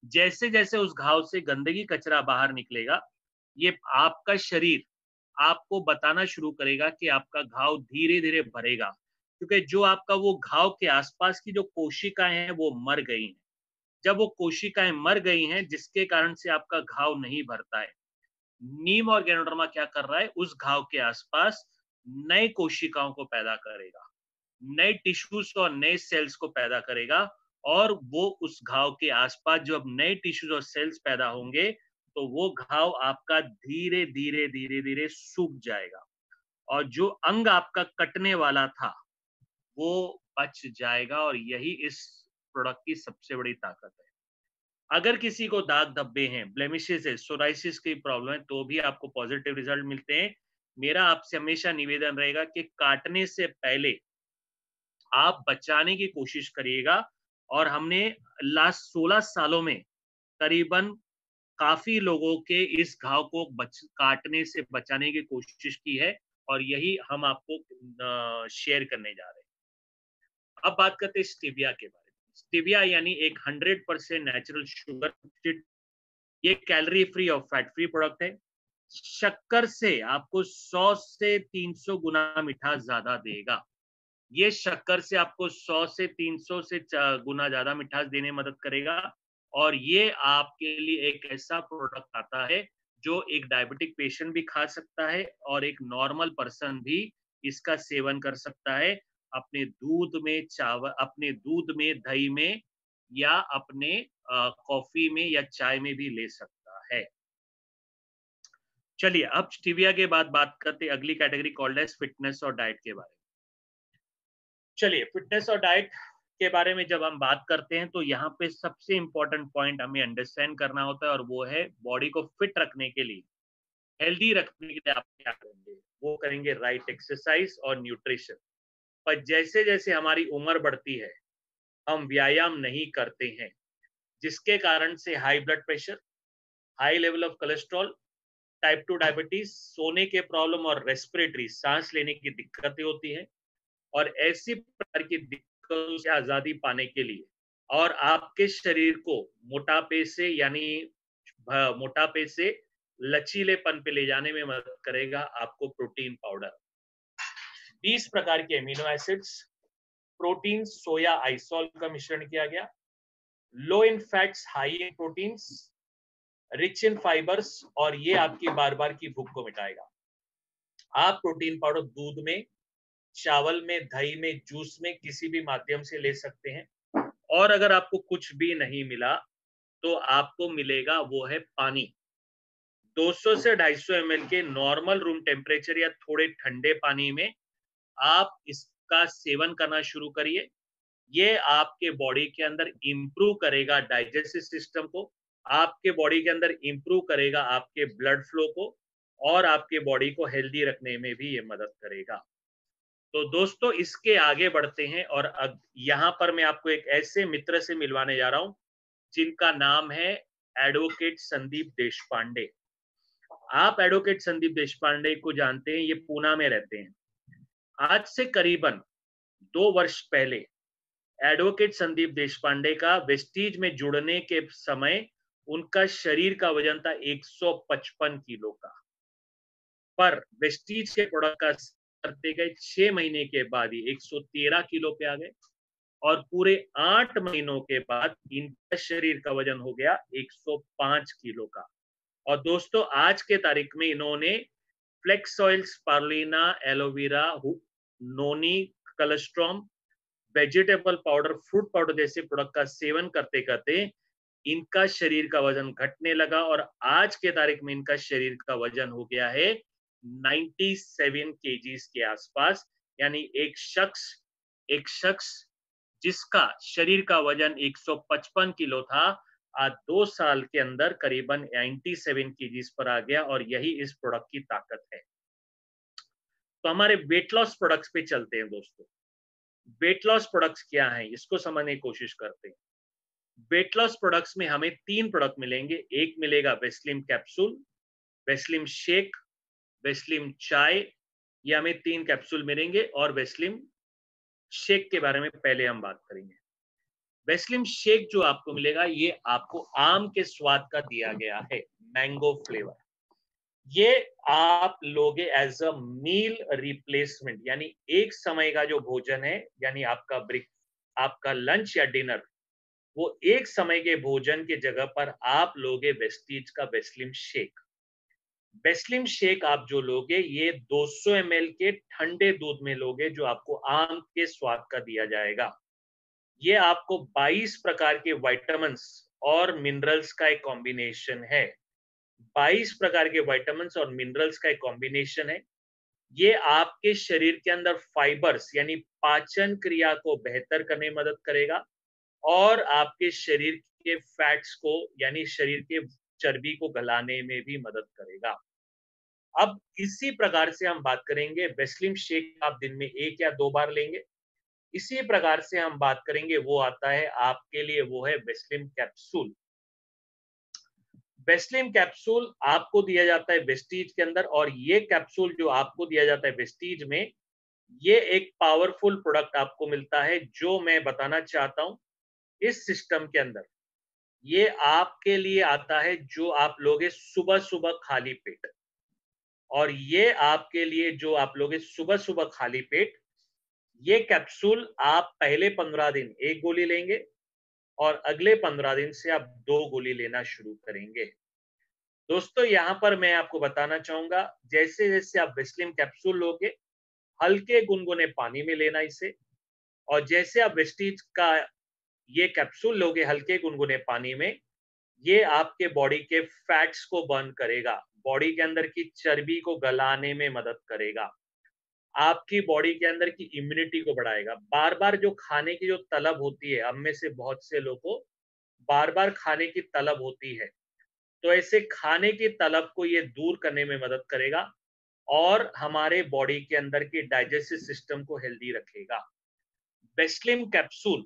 जैसे जैसे उस घाव से गंदगी कचरा बाहर निकलेगा, ये आपका शरीर आपको बताना शुरू करेगा कि आपका घाव धीरे धीरे भरेगा, क्योंकि जो आपका वो घाव के आसपास की जो कोशिकाएं हैं वो मर गई हैं। जब वो कोशिकाएं मर गई हैं, जिसके कारण से आपका घाव नहीं भरता है, नीम और गैनोडर्मा क्या कर रहा है, उस घाव के आसपास नए कोशिकाओं को पैदा करेगा, नए टिश्यूज और नए सेल्स को पैदा करेगा, और वो उस घाव के आसपास जब नए टिश्यूज और सेल्स पैदा होंगे तो वो घाव आपका धीरे धीरे धीरे धीरे सूख जाएगा, और जो अंग आपका कटने वाला था वो बच जाएगा और यही इस प्रोडक्ट की सबसे बड़ी ताकत है। अगर किसी को दाग धब्बे हैं, ब्लेमिशेस है, सोराइसिस की प्रॉब्लम है, तो भी आपको पॉजिटिव रिजल्ट मिलते हैं। मेरा आपसे हमेशा निवेदन रहेगा कि काटने से पहले आप बचाने की कोशिश करिएगा। और हमने लास्ट 16 सालों में करीबन काफ़ी लोगों के इस घाव को काटने से बचाने की कोशिश की है और यही हम आपको शेयर करने जा रहे हैं। अब बात करते हैं स्टीविया के बारे में। स्टीविया यानी एक 100% नेचुरल शुगर, ये कैलोरी फ्री और फैट फ्री प्रोडक्ट है। शक्कर से आपको 100 से 300 गुना मिठास ज़्यादा देगा। ये शक्कर से आपको 100 से 300 से गुना ज़्यादा मिठास देने में मदद करेगा। और ये आपके लिए एक ऐसा प्रोडक्ट आता है जो एक डायबिटिक पेशेंट भी खा सकता है और एक नॉर्मल पर्सन भी इसका सेवन कर सकता है। अपने दूध में, अपने दूध में, दही में या अपने कॉफी में या चाय में भी ले सकता है। चलिए अब स्टीविया के बाद बात करते हैं अगली कैटेगरी कॉल्ड एज फिटनेस और डाइट के बारे में। चलिए फिटनेस और डाइट के बारे में जब हम बात करते हैं तो यहाँ पे सबसे इम्पोर्टेंट पॉइंट हमें अंडरस्टैंड करना होता है और वो है बॉडी को फिट रखने के लिए, हेल्दी रखने के लिए आप क्या करेंगे। वो करेंगे राइट एक्सरसाइज और न्यूट्रिशन। पर जैसे जैसे हमारी उम्र बढ़ती है हम व्यायाम नहीं करते हैं, जिसके कारण से high blood pressure, high level of cholesterol, type 2 diabetes, सोने के प्रॉब्लम और रेस्पिरेटरी सांस लेने की दिक्कतें होती है। और ऐसी प्रकार की दिक्कतों से आजादी पाने के लिए और आपके शरीर को मोटापे से यानी मोटापे से लचीलेपन पे ले जाने में मदद करेगा आपको प्रोटीन पाउडर। 20 प्रकार के amino acids, protein, soya isolate का मिश्रण किया गया, low in fats, high in proteins, rich in fibres, और ये आपकी बार बार की भूख को मिटाएगा। आप प्रोटीन पाउडर दूध में, चावल में, दही में, जूस में किसी भी माध्यम से ले सकते हैं। और अगर आपको कुछ भी नहीं मिला तो आपको मिलेगा वो है पानी। 200 से 250 ml के नॉर्मल रूम टेम्परेचर या थोड़े ठंडे पानी में आप इसका सेवन करना शुरू करिए। ये आपके बॉडी के अंदर इंप्रूव करेगा डाइजेस्टिव सिस्टम को, आपके बॉडी के अंदर इंप्रूव करेगा आपके ब्लड फ्लो को और आपके बॉडी को हेल्दी रखने में भी ये मदद करेगा। तो दोस्तों इसके आगे बढ़ते हैं और यहाँ पर मैं आपको एक ऐसे मित्र से मिलवाने जा रहा हूँ जिनका नाम है एडवोकेट संदीप देशपांडे। आप एडवोकेट संदीप देशपांडे को जानते हैं, ये पूना में रहते हैं। आज से करीबन 2 वर्ष पहले एडवोकेट संदीप देशपांडे का वेस्टीज में जुड़ने के समय उनका शरीर का वजन था 155 किलो का। पर वेस्टीज के प्रोडक्ट का करते गए 6 महीने के बाद ही 113 किलो पे आ गए और पूरे 8 महीनों के बाद इनका शरीर का वजन हो गया 105 किलो का। और दोस्तों आज के तारीख में इन्होंने flax oil, spirulina, aloe vera, noni, colostrum, vegetable powder, fruit powder जैसे प्रोडक्ट का सेवन करते करते इनका शरीर का वजन घटने लगा और आज के तारीख में इनका शरीर का वजन हो गया है 97 केजीज के आसपास। यानी एक शख्स जिसका शरीर का वजन 155 किलो था, आज 2 साल के अंदर करीबन 97 केजीज पर आ गया और यही इस प्रोडक्ट की ताकत है। तो हमारे वेट लॉस प्रोडक्ट्स पे चलते हैं दोस्तों। वेट लॉस प्रोडक्ट्स क्या हैं इसको समझने की कोशिश करते हैं। वेट लॉस प्रोडक्ट्स में हमें 3 प्रोडक्ट मिलेंगे। एक मिलेगा वेस्लिम कैप्सूल, वेस्लिम शेक, वेस्लिम चाय। ये हमें 3 कैप्सूल मिलेंगे और वेस्लिम शेक के बारे में पहले हम बात करेंगे। वेस्लिम शेक जो आपको मिलेगा ये आपको आम के स्वाद का दिया गया है, मैंगो फ्लेवर। ये आप लोगे एज अ मील रिप्लेसमेंट, यानी एक समय का जो भोजन है, यानी आपका लंच या डिनर, वो एक समय के भोजन के जगह पर आप लोगे वेस्टीज का वेस्लिम शेक। वेस्लिम शेक आप जो लोगे ये 200 ml के ठंडे दूध में लोगे जो आपको आम के स्वाद का दिया जाएगा। ये आपको 22 प्रकार के विटामिन्स और मिनरल्स का एक कॉम्बिनेशन है। 22 प्रकार के विटामिन्स और मिनरल्स का एक कॉम्बिनेशन है ये आपके शरीर के अंदर फाइबर्स यानी पाचन क्रिया को बेहतर करने में मदद करेगा और आपके शरीर के फैट्स को यानी शरीर के चर्बी को गलाने में भी मदद करेगा। अब इसी प्रकार से हम बात करेंगे, वेस्लिम शेक आप दिन में 1 या 2 बार लेंगे। इसी प्रकार से हम बात करेंगे, वो आता है आपके लिए, वो है वेस्लिम कैप्सूल। वेस्लिम कैप्सूल आपको दिया जाता है वेस्टीज के अंदर, और ये कैप्सूल जो आपको दिया जाता है वेस्टीज में, ये एक पावरफुल प्रोडक्ट आपको मिलता है जो मैं बताना चाहता हूं इस सिस्टम के अंदर। ये आपके लिए आता है जो आप लोगे सुबह सुबह खाली पेट, और ये आपके लिए जो आप लोगे सुबह सुबह खाली पेट, ये कैप्सूल आप पहले 15 दिन 1 गोली लेंगे और अगले 15 दिन से आप 2 गोली लेना शुरू करेंगे। दोस्तों, यहाँ पर मैं आपको बताना चाहूंगा, जैसे जैसे आप वेस्लिम कैप्सूल लोगे, हल्के गुनगुने पानी में लेना इसे, और जैसे आप वेस्टीज का ये कैप्सूल लोगे हल्के गुनगुने पानी में, ये आपके बॉडी के फैट्स को बर्न करेगा, बॉडी के अंदर की चर्बी को गलाने में मदद करेगा, आपकी बॉडी के अंदर की इम्यूनिटी को बढ़ाएगा। बार बार जो खाने की जो तलब होती है, हम में से बहुत से लोगों को बार बार खाने की तलब होती है, तो ऐसे खाने की तलब को ये दूर करने में मदद करेगा और हमारे बॉडी के अंदर के डाइजेस्टिव सिस्टम को हेल्दी रखेगा। वेस्लिम कैप्सूल,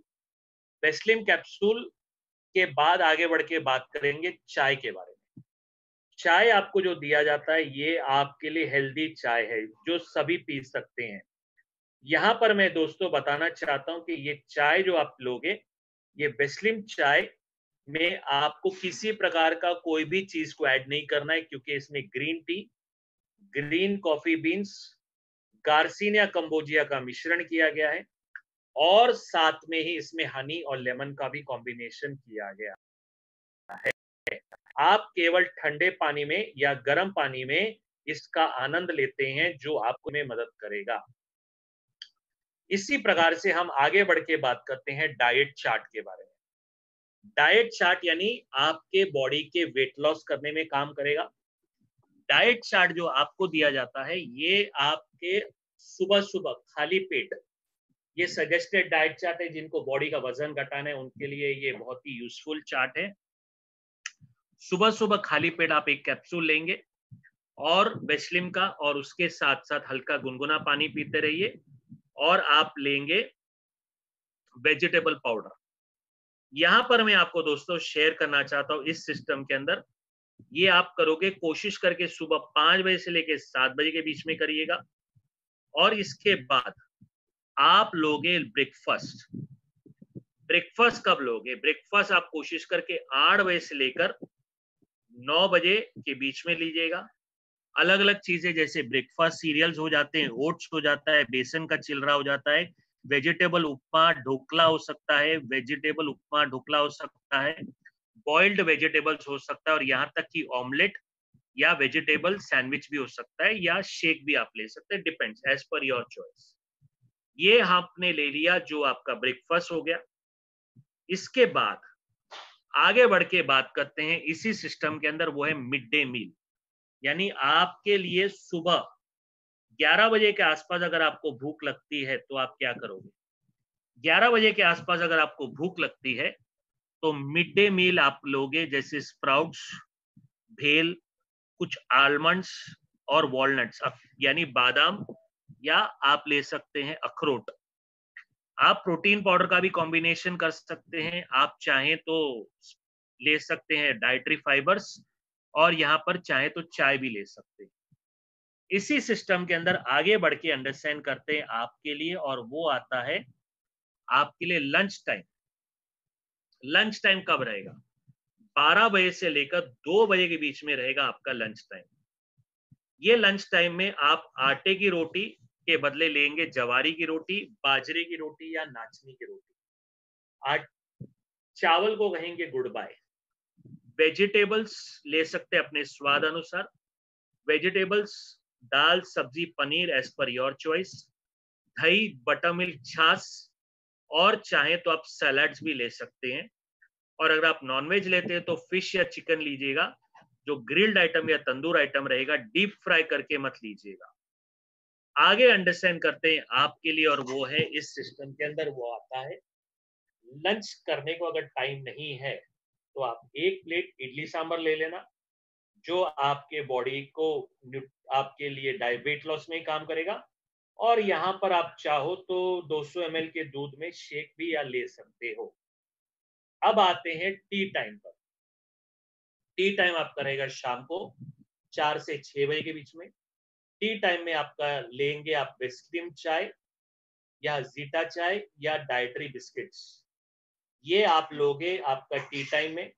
वेस्लिम कैप्सूल के बाद आगे बढ़ के बात करेंगे चाय के बारे में। चाय आपको जो दिया जाता है, ये आपके लिए हेल्दी चाय है जो सभी पी सकते हैं। यहाँ पर मैं दोस्तों बताना चाहता हूँ कि ये चाय जो आप लोगे, ये वेस्लिम चाय में आपको किसी प्रकार का कोई भी चीज को ऐड नहीं करना है, क्योंकि इसमें green tea, green coffee beans, garcinia cambogia का मिश्रण किया गया है, और साथ में ही इसमें हनी और लेमन का भी कॉम्बिनेशन किया गया है। आप केवल ठंडे पानी में या गर्म पानी में इसका आनंद लेते हैं, जो आपको में मदद करेगा। इसी प्रकार से हम आगे बढ़ के बात करते हैं डाइट चार्ट के बारे में। डाइट चार्ट यानी आपके बॉडी के वेट लॉस करने में काम करेगा। डाइट चार्ट जो आपको दिया जाता है, ये आपके सुबह सुबह खाली पेट, ये सजेस्टेड डाइट चार्ट है, जिनको बॉडी का वजन घटाना है उनके लिए ये बहुत ही यूजफुल चार्ट है। सुबह सुबह खाली पेट आप एक कैप्सूल लेंगे और वेस्लिम का, और उसके साथ साथ हल्का गुनगुना पानी पीते रहिए, और आप लेंगे वेजिटेबल पाउडर। यहां पर मैं आपको दोस्तों शेयर करना चाहता हूं, इस सिस्टम के अंदर ये आप करोगे, कोशिश करके सुबह 5 बजे से लेकर 7 बजे के बीच में करिएगा, और इसके बाद आप लोगे ब्रेकफास्ट। ब्रेकफास्ट कब लोगे? ब्रेकफास्ट आप कोशिश करके 8 बजे से लेकर 9 बजे के बीच में लीजिएगा। अलग अलग चीजें, जैसे ब्रेकफास्ट सीरियल्स हो जाते हैं, ओट्स हो जाता है, बेसन का चिलरा हो जाता है, वेजिटेबल उपमा ढोकला हो सकता है, वेजिटेबल उपमा ढोकला हो सकता है, बॉइल्ड वेजिटेबल्स हो सकता है, और यहाँ तक कि ऑमलेट या वेजिटेबल सैंडविच भी हो सकता है, या शेक भी आप ले सकते हैं, depends as per your choice. ये आपने ले लिया, जो आपका ब्रेकफास्ट हो गया। इसके बाद आगे बढ़ के बात करते हैं इसी सिस्टम के अंदर, वो है मिड डे मील। यानी आपके लिए सुबह 11 बजे के आसपास अगर आपको भूख लगती है तो आप क्या करोगे? 11 बजे के आसपास अगर आपको भूख लगती है तो मिड डे मील आप लोगे, जैसे स्प्राउट्स, भेल, कुछ आलमंड्स और वॉलनट्स, यानी बादाम, या आप ले सकते हैं अखरोट। आप प्रोटीन पाउडर का भी कॉम्बिनेशन कर सकते हैं, आप चाहें तो ले सकते हैं डाइटरी फाइबर्स, और यहाँ पर चाहे तो चाय भी ले सकते हैं। इसी सिस्टम के अंदर आगे बढ़ के अंडरस्टैंड करते हैं आपके लिए, और वो आता है आपके लिए लंच टाइम। लंच टाइम कब रहेगा? 12 बजे से लेकर 2 बजे के बीच में रहेगा आपका लंच टाइम। ये लंच टाइम में आप आटे की रोटी के बदले लेंगे जवारी की रोटी, बाजरे की रोटी, या नाचनी की रोटी। आज चावल को कहेंगे गुड बाय। वेजिटेबल्स ले सकते हैं अपने स्वाद अनुसार, वेजिटेबल्स, दाल, सब्जी, paneer as per your choice, दही, बटर मिल्क, छाछ, और चाहे तो आप सैलड्स भी ले सकते हैं। और अगर आप नॉनवेज लेते हैं तो फिश या चिकन लीजिएगा, जो ग्रिल्ड आइटम या तंदूर आइटम रहेगा, डीप फ्राई करके मत लीजिएगा। आगे अंडरस्टैंड करते हैं आपके लिए, और वो है इस सिस्टम के अंदर वो आता है, लंच करने को अगर टाइम नहीं है तो आप एक प्लेट इडली सांभर ले लेना, जो आपके बॉडी को आपके लिए वेट लॉस में काम करेगा। और यहाँ पर आप चाहो तो 200 ml के दूध में शेक भी या ले सकते हो। अब आते हैं टी टाइम पर। टी टाइम आपका रहेगा शाम को 4 से 6 बजे के बीच में। टी टाइम में आपका लेंगे आप बिस्किट चाय या जीटा चाय या डाइटरी बिस्किट्स, ये आप लोगे आपका टी टाइम में।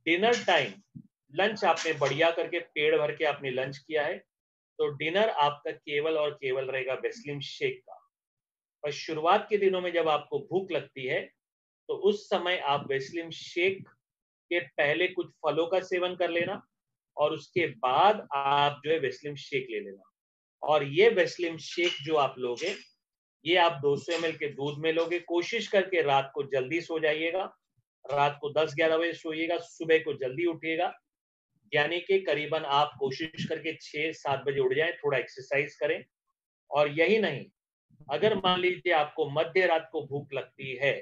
डिनर टाइम, लंच आपने बढ़िया करके पेट भर के आपने लंच किया है, तो डिनर आपका केवल और केवल रहेगा वेस्लिन शेक का। और शुरुआत के दिनों में जब आपको भूख लगती है तो उस समय आप वेस्लिन शेक के पहले कुछ फलों का सेवन कर लेना, और उसके बाद आप जो है वेस्लिन शेक ले लेना। और ये वेस्लिन शेक जो आप लोगे, ये आप 200 ml के दूध में लोगे। कोशिश करके रात को जल्दी सो जाइएगा, रात को 10-11 बजे सोइएगा, सुबह को जल्दी उठिएगा, यानी कि करीबन आप कोशिश करके 6-7 बजे उठ जाएं, थोड़ा एक्सरसाइज करें। और यही नहीं, अगर मान लीजिए आपको मध्य रात को भूख लगती है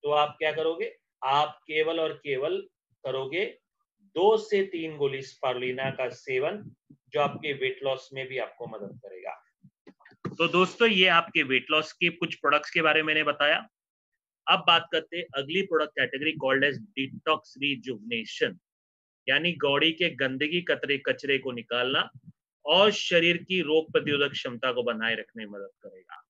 तो आप क्या करोगे, आप केवल और केवल करोगे 2 से 3 गोली स्पारुलिना का सेवन, जो आपके वेट लॉस में भी आपको मदद करेगा। तो दोस्तों, ये आपके वेट लॉस के कुछ प्रोडक्ट्स के बारे में मैंने बताया। अब बात करते हैं अगली product category called as detox rejuvenation, यानी बॉडी के गंदगी कचरे को निकालना और शरीर की रोग प्रतिरोधक क्षमता को बनाए रखने में मदद करेगा।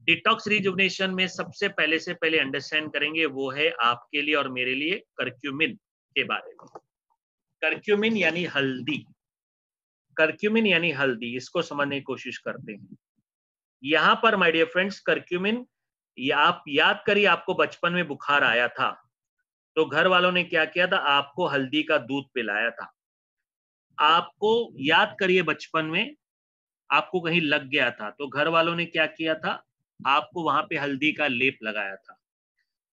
डिटॉक्स रिजुवनेशन में सबसे पहले से पहले अंडरस्टैंड करेंगे वो है आपके लिए और मेरे लिए करक्यूमिन के बारे में। करक्यूमिन यानी हल्दी, करक्यूमिन यानी हल्दी, इसको समझने की कोशिश करते हैं। यहां पर माय डियर फ्रेंड्स, करक्यूमिन, आप याद करिए, आपको बचपन में बुखार आया था तो घर वालों ने क्या किया था, आपको हल्दी का दूध पिलाया था। आपको याद करिए, बचपन में आपको कहीं लग गया था तो घर वालों ने क्या किया था, आपको वहां पे हल्दी का लेप लगाया था।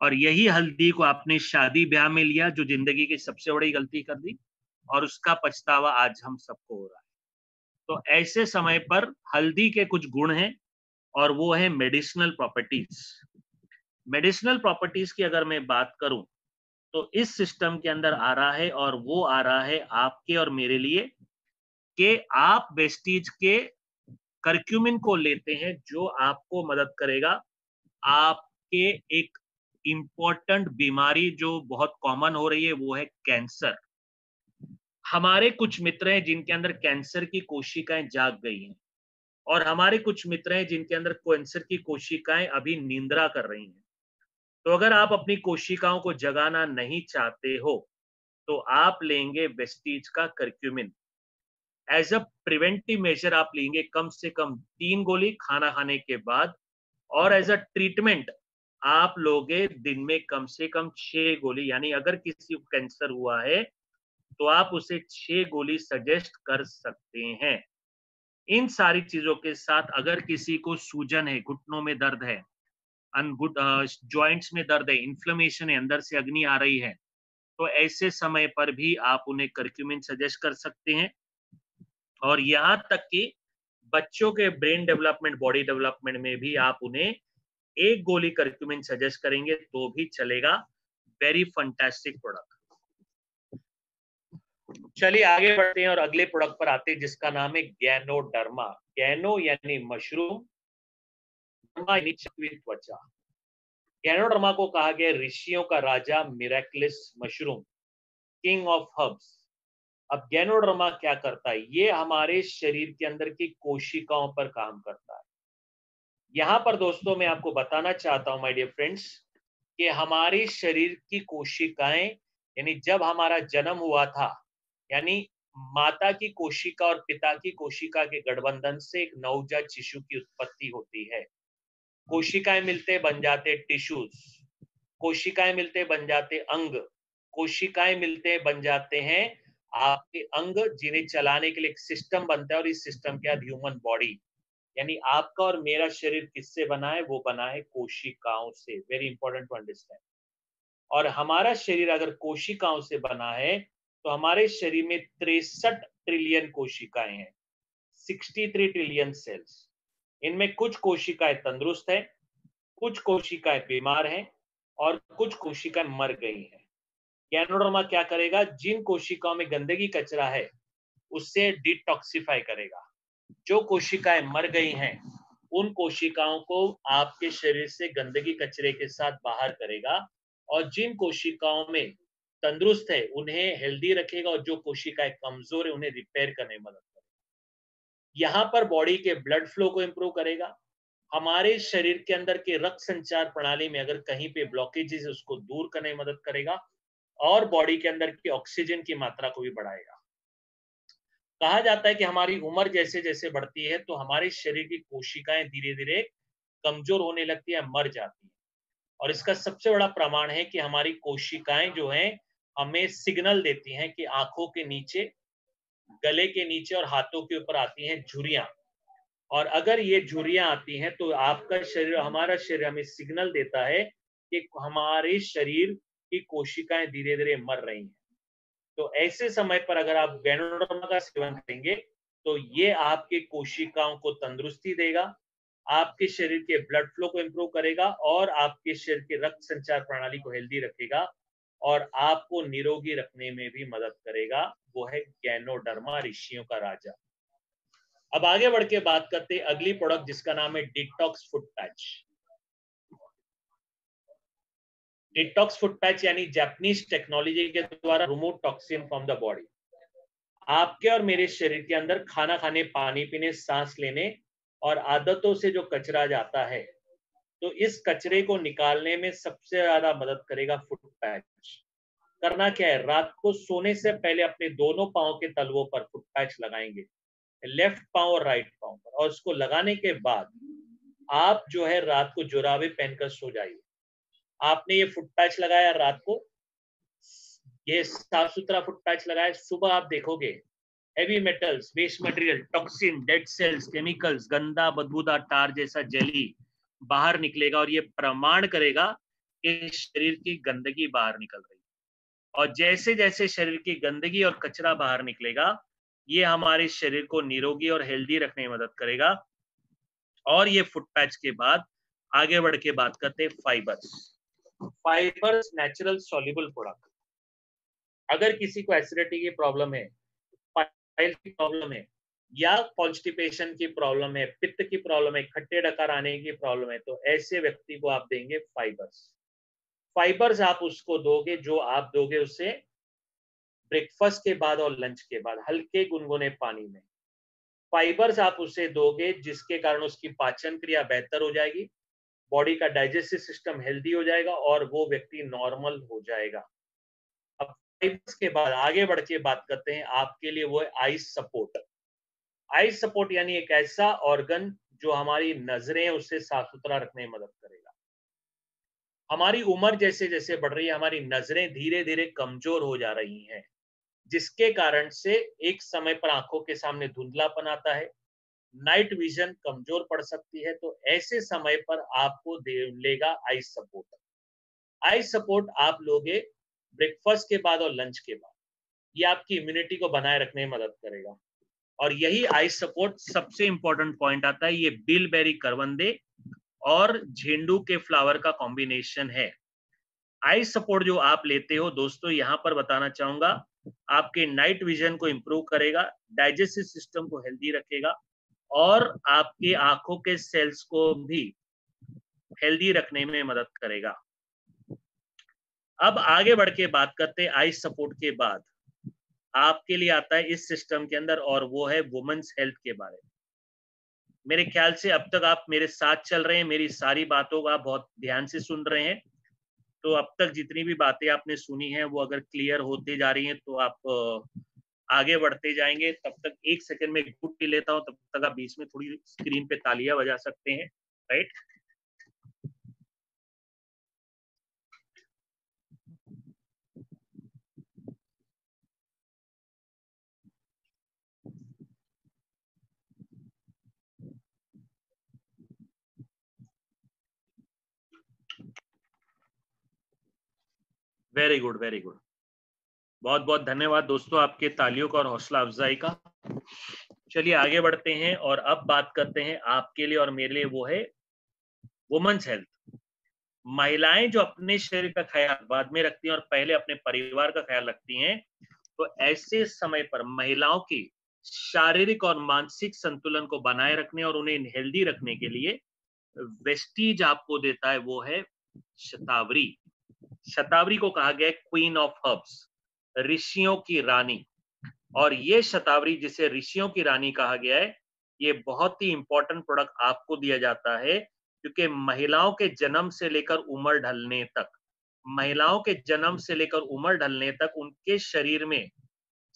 और यही हल्दी को आपने शादी ब्याह में लिया, जो जिंदगी की सबसे बड़ी गलती कर दी, और उसका पछतावा आज हम सबको हो रहा है। तो ऐसे समय पर हल्दी के कुछ गुण हैं, और वो है मेडिसिनल प्रॉपर्टीज। मेडिसिनल प्रॉपर्टीज की अगर मैं बात करूं तो इस सिस्टम के अंदर आ रहा है, और वो आ रहा है आपके और मेरे लिए, कि आप वेस्टीज के करक्यूमिन को लेते हैं, जो आपको मदद करेगा आपके एक इंपॉर्टेंट बीमारी जो बहुत कॉमन हो रही है, वो है कैंसर। हमारे कुछ मित्र हैं जिनके अंदर कैंसर की कोशिकाएं जाग गई हैं, और हमारे कुछ मित्र हैं जिनके अंदर कैंसर की कोशिकाएं अभी निंद्रा कर रही हैं। तो अगर आप अपनी कोशिकाओं को जगाना नहीं चाहते हो तो आप लेंगे वेस्टीज का curcumin. As a preventive measure आप लेंगे कम से कम 3 गोली खाना खाने के बाद, और एज अ ट्रीटमेंट आप लोगे दिन में कम से कम 6 गोली। यानी अगर किसी को कैंसर हुआ है तो आप उसे 6 गोली सजेस्ट कर सकते हैं। इन सारी चीजों के साथ अगर किसी को सूजन है, घुटनों में दर्द है, जॉइंट्स में दर्द है, इन्फ्लेमेशन है, अंदर से अग्नि आ रही है, तो ऐसे समय पर भी आप उन्हें करक्यूमिन सजेस्ट कर सकते हैं। और यहाँ तक कि बच्चों के ब्रेन डेवलपमेंट, बॉडी डेवलपमेंट में भी आप उन्हें 1 गोली करक्यूमिन सजेस्ट करेंगे तो भी चलेगा। Very fantastic product. चलिए आगे बढ़ते हैं और अगले प्रोडक्ट पर आते हैं, जिसका नाम है गैनोडर्मा। गैनो यानी मशरूम, डर्मा यानी चिकनी त्वचा। गैनोडर्मा को कहा गया ऋषियों का राजा, मिरेक्लिस मशरूम, किंग ऑफ हर्ब्स। अब गैनोडर्मा क्या करता है, ये हमारे शरीर के अंदर की कोशिकाओं पर काम करता है। यहां पर दोस्तों मैं आपको बताना चाहता हूं माय डियर फ्रेंड्स, कि हमारे शरीर की कोशिकाएं, यानी जब हमारा जन्म हुआ था, यानी माता की कोशिका और पिता की कोशिका के गठबंधन से एक नवजात शिशु की उत्पत्ति होती है। कोशिकाएं मिलते बन जाते टिश्यूज, कोशिकाएं मिलते बन जाते अंग, कोशिकाएं मिलते बन जाते हैं आपके अंग, जिन्हें चलाने के लिए एक सिस्टम बनता है, और इस सिस्टम के बाद ह्यूमन बॉडी। यानी आपका और मेरा शरीर किससे बना है, वो बना है कोशिकाओं से। Very important to understand. और हमारा शरीर अगर कोशिकाओं से बना है तो हमारे शरीर में 63 ट्रिलियन कोशिकाएं हैं। 63 ट्रिलियन सेल्स। इनमें कुछ कोशिकाएं तंदुरुस्त है, कुछ कोशिकाएं बीमार हैं और कुछ कोशिकाएं मर गई हैं। गैनोडर्मा क्या करेगा? जिन कोशिकाओं में गंदगी कचरा है उससे डिटॉक्सिफाई करेगा। जो कोशिकाएं मर गई हैं उन कोशिकाओं को आपके शरीर से गंदगी कचरे के साथ बाहर करेगा, और जिन कोशिकाओं में तंदुरुस्त है उन्हें हेल्दी रखेगा, और जो कोशिकाएं कमजोर है उन्हें रिपेयर करने में मदद करेगा। यहाँ पर बॉडी के ब्लड फ्लो को इंप्रूव करेगा। हमारे शरीर के अंदर के रक्त संचार प्रणाली में अगर कहीं पे ब्लॉकेजेस उसको दूर करने में मदद करेगा, और बॉडी के अंदर की ऑक्सीजन की मात्रा को भी बढ़ाएगा। कहा जाता है कि हमारी उम्र जैसे जैसे बढ़ती है तो हमारे शरीर की कोशिकाएं धीरे धीरे कमजोर होने लगती है, मर जाती है। और इसका सबसे बड़ा प्रमाण है कि हमारी कोशिकाएं जो हैं हमें सिग्नल देती हैं कि आंखों के नीचे, गले के नीचे और हाथों के ऊपर आती हैं झुर्रियां। और अगर ये झुर्रियां आती हैं तो आपका शरीर, हमारा शरीर हमें सिग्नल देता है कि हमारे शरीर की कोशिकाएं धीरे धीरे मर रही हैं। तो ऐसे समय पर अगर आप गैनोडर्मा का सेवन करेंगे तो ये आपके कोशिकाओं को तंदुरुस्ती देगा, आपके शरीर के ब्लड फ्लो को इंप्रूव करेगा, और आपके शरीर के रक्त संचार प्रणाली को हेल्दी रखेगा, और आपको निरोगी रखने में भी मदद करेगा। वो है गैनोडर्मा, ऋषियों का राजा। अब आगे बढ़ के बात करते हैं अगली प्रोडक्ट जिसका नाम है detox foot patch. Detox foot patch यानी जापानीज टेक्नोलॉजी के द्वारा remove toxin from the body. आपके और मेरे शरीर के अंदर खाना खाने, पानी पीने, सांस लेने और आदतों से जो कचरा जाता है, तो इस कचरे को निकालने में सबसे ज्यादा मदद करेगा फुट पैच। करना क्या है? रात को सोने से पहले अपने दोनों पांव के तलवों पर फुट पैच लगाएंगे, लेफ्ट पांव और राइट पांव पर, और उसको लगाने के बाद आप जो है रात को जुराबे पहनकर सो जाइए। आपने ये फुट पैच लगाया रात को, ये साफ सुथरा फुट पैच लगाया, सुबह आप देखोगे heavy metals, waste material, toxin, dead cells, chemicals, गंदा बदबूदार टार जैसा जेली बाहर निकलेगा, और ये प्रमाण करेगा कि शरीर की गंदगी बाहर निकल रही है। और जैसे जैसे शरीर की गंदगी और कचरा बाहर निकलेगा, ये हमारे शरीर को निरोगी और हेल्दी रखने में मदद करेगा। और ये फुट पैच के बाद आगे बढ़ के बात करते हैं fibres. Fibres natural soluble product. अगर किसी को एसिडिटी की प्रॉब्लम है, पाइल की प्रॉब्लम है, या कॉन्स्टिपेशन की प्रॉब्लम है, पित्त की प्रॉब्लम है, खट्टे डकार आने की प्रॉब्लम है, तो ऐसे व्यक्ति को आप देंगे फाइबर्स। फाइबर्स आप उसको दोगे जो आप दोगे उसे ब्रेकफास्ट के बाद और लंच के बाद हल्के गुनगुने पानी में। फाइबर्स आप उसे दोगे जिसके कारण उसकी पाचन क्रिया बेहतर हो जाएगी, बॉडी का डाइजेस्टिव सिस्टम हेल्दी हो जाएगा, और वो व्यक्ति नॉर्मल हो जाएगा। अब फाइबर्स के बाद आगे बढ़ के बात करते हैं आपके लिए, वो है आइस सपोर्ट। आइस सपोर्ट यानी एक ऐसा ऑर्गन जो हमारी नजरें उससे साफ सुथरा रखने में मदद करेगा। हमारी उम्र जैसे जैसे बढ़ रही है, हमारी नजरें धीरे धीरे कमजोर हो जा रही हैं, जिसके कारण से एक समय पर आंखों के सामने धुंधलापन आता है, नाइट विजन कमजोर पड़ सकती है। तो ऐसे समय पर आपको लेगा आइस सपोर्ट। आइस सपोर्ट आप लोगे ब्रेकफास्ट के बाद और लंच के बाद। ये आपकी इम्यूनिटी को बनाए रखने में मदद करेगा। और यही आइस सपोर्ट सबसे इंपॉर्टेंट पॉइंट आता है, ये बिलबेरी करवंदे और झेंडू के फ्लावर का कॉम्बिनेशन है। आइस सपोर्ट जो आप लेते हो दोस्तों, यहां पर बताना चाहूंगा, आपके नाइट विजन को इंप्रूव करेगा, डाइजेस्टिव सिस्टम को हेल्दी रखेगा, और आपके आंखों के सेल्स को भी हेल्दी रखने में मदद करेगा। अब आगे बढ़ के बात करते हैं आइस सपोर्ट के बाद आपके लिए आता है इस सिस्टम के अंदर, और वो है वुमेन्स हेल्थ के बारे में। मेरे ख्याल से अब तक आप मेरे साथ चल रहे हैं, मेरी सारी बातों को आप बहुत ध्यान से सुन रहे हैं। तो अब तक जितनी भी बातें आपने सुनी हैं वो अगर क्लियर होते जा रही हैं तो आप आगे बढ़ते जाएंगे। तब तक एक सेकंड में घूट पी लेता हूं, तब तक आप बीच में थोड़ी स्क्रीन पे तालियां बजा सकते हैं, right. Very good, very good. बहुत बहुत धन्यवाद दोस्तों आपके तालियों का और हौसला अफजाई का। चलिए आगे बढ़ते हैं और अब बात करते हैं आपके लिए और मेरे लिए, वो है वुमेन्स हेल्थ। महिलाएं जो अपने शरीर का ख्याल बाद में रखती हैं और पहले अपने परिवार का ख्याल रखती हैं, तो ऐसे समय पर महिलाओं की शारीरिक और मानसिक संतुलन को बनाए रखने और उन्हें हेल्दी रखने के लिए वेस्टीज आपको देता है, वो है शतावरी। शतावरी को कहा गया है क्वीन ऑफ हर्ब्स, ऋषियों की रानी। और ये शतावरी, जिसे ऋषियों की रानी कहा गया है, ये बहुत ही इंपॉर्टेंट प्रोडक्ट आपको दिया जाता है, क्योंकि महिलाओं के जन्म से लेकर उम्र ढलने तक, महिलाओं के जन्म से लेकर उम्र ढलने तक उनके शरीर में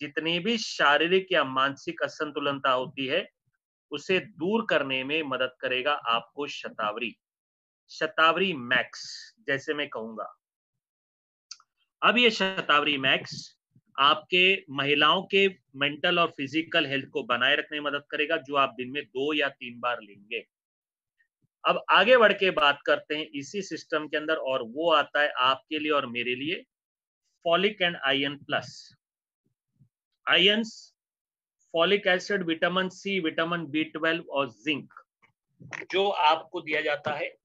जितनी भी शारीरिक या मानसिक असंतुलनता होती है, उसे दूर करने में मदद करेगा आपको शतावरी। शतावरी मैक्स जैसे मैं कहूंगा। अब ये शतावरी मैक्स आपके महिलाओं के मेंटल और फिजिकल हेल्थ को बनाए रखने में मदद करेगा, जो आप दिन में 2 या 3 बार लेंगे। अब आगे बढ़ के बात करते हैं इसी सिस्टम के अंदर, और वो आता है आपके लिए और मेरे लिए folic and iron plus. Ions, folic acid, vitamin C, vitamin B12 और जिंक जो आपको दिया जाता है,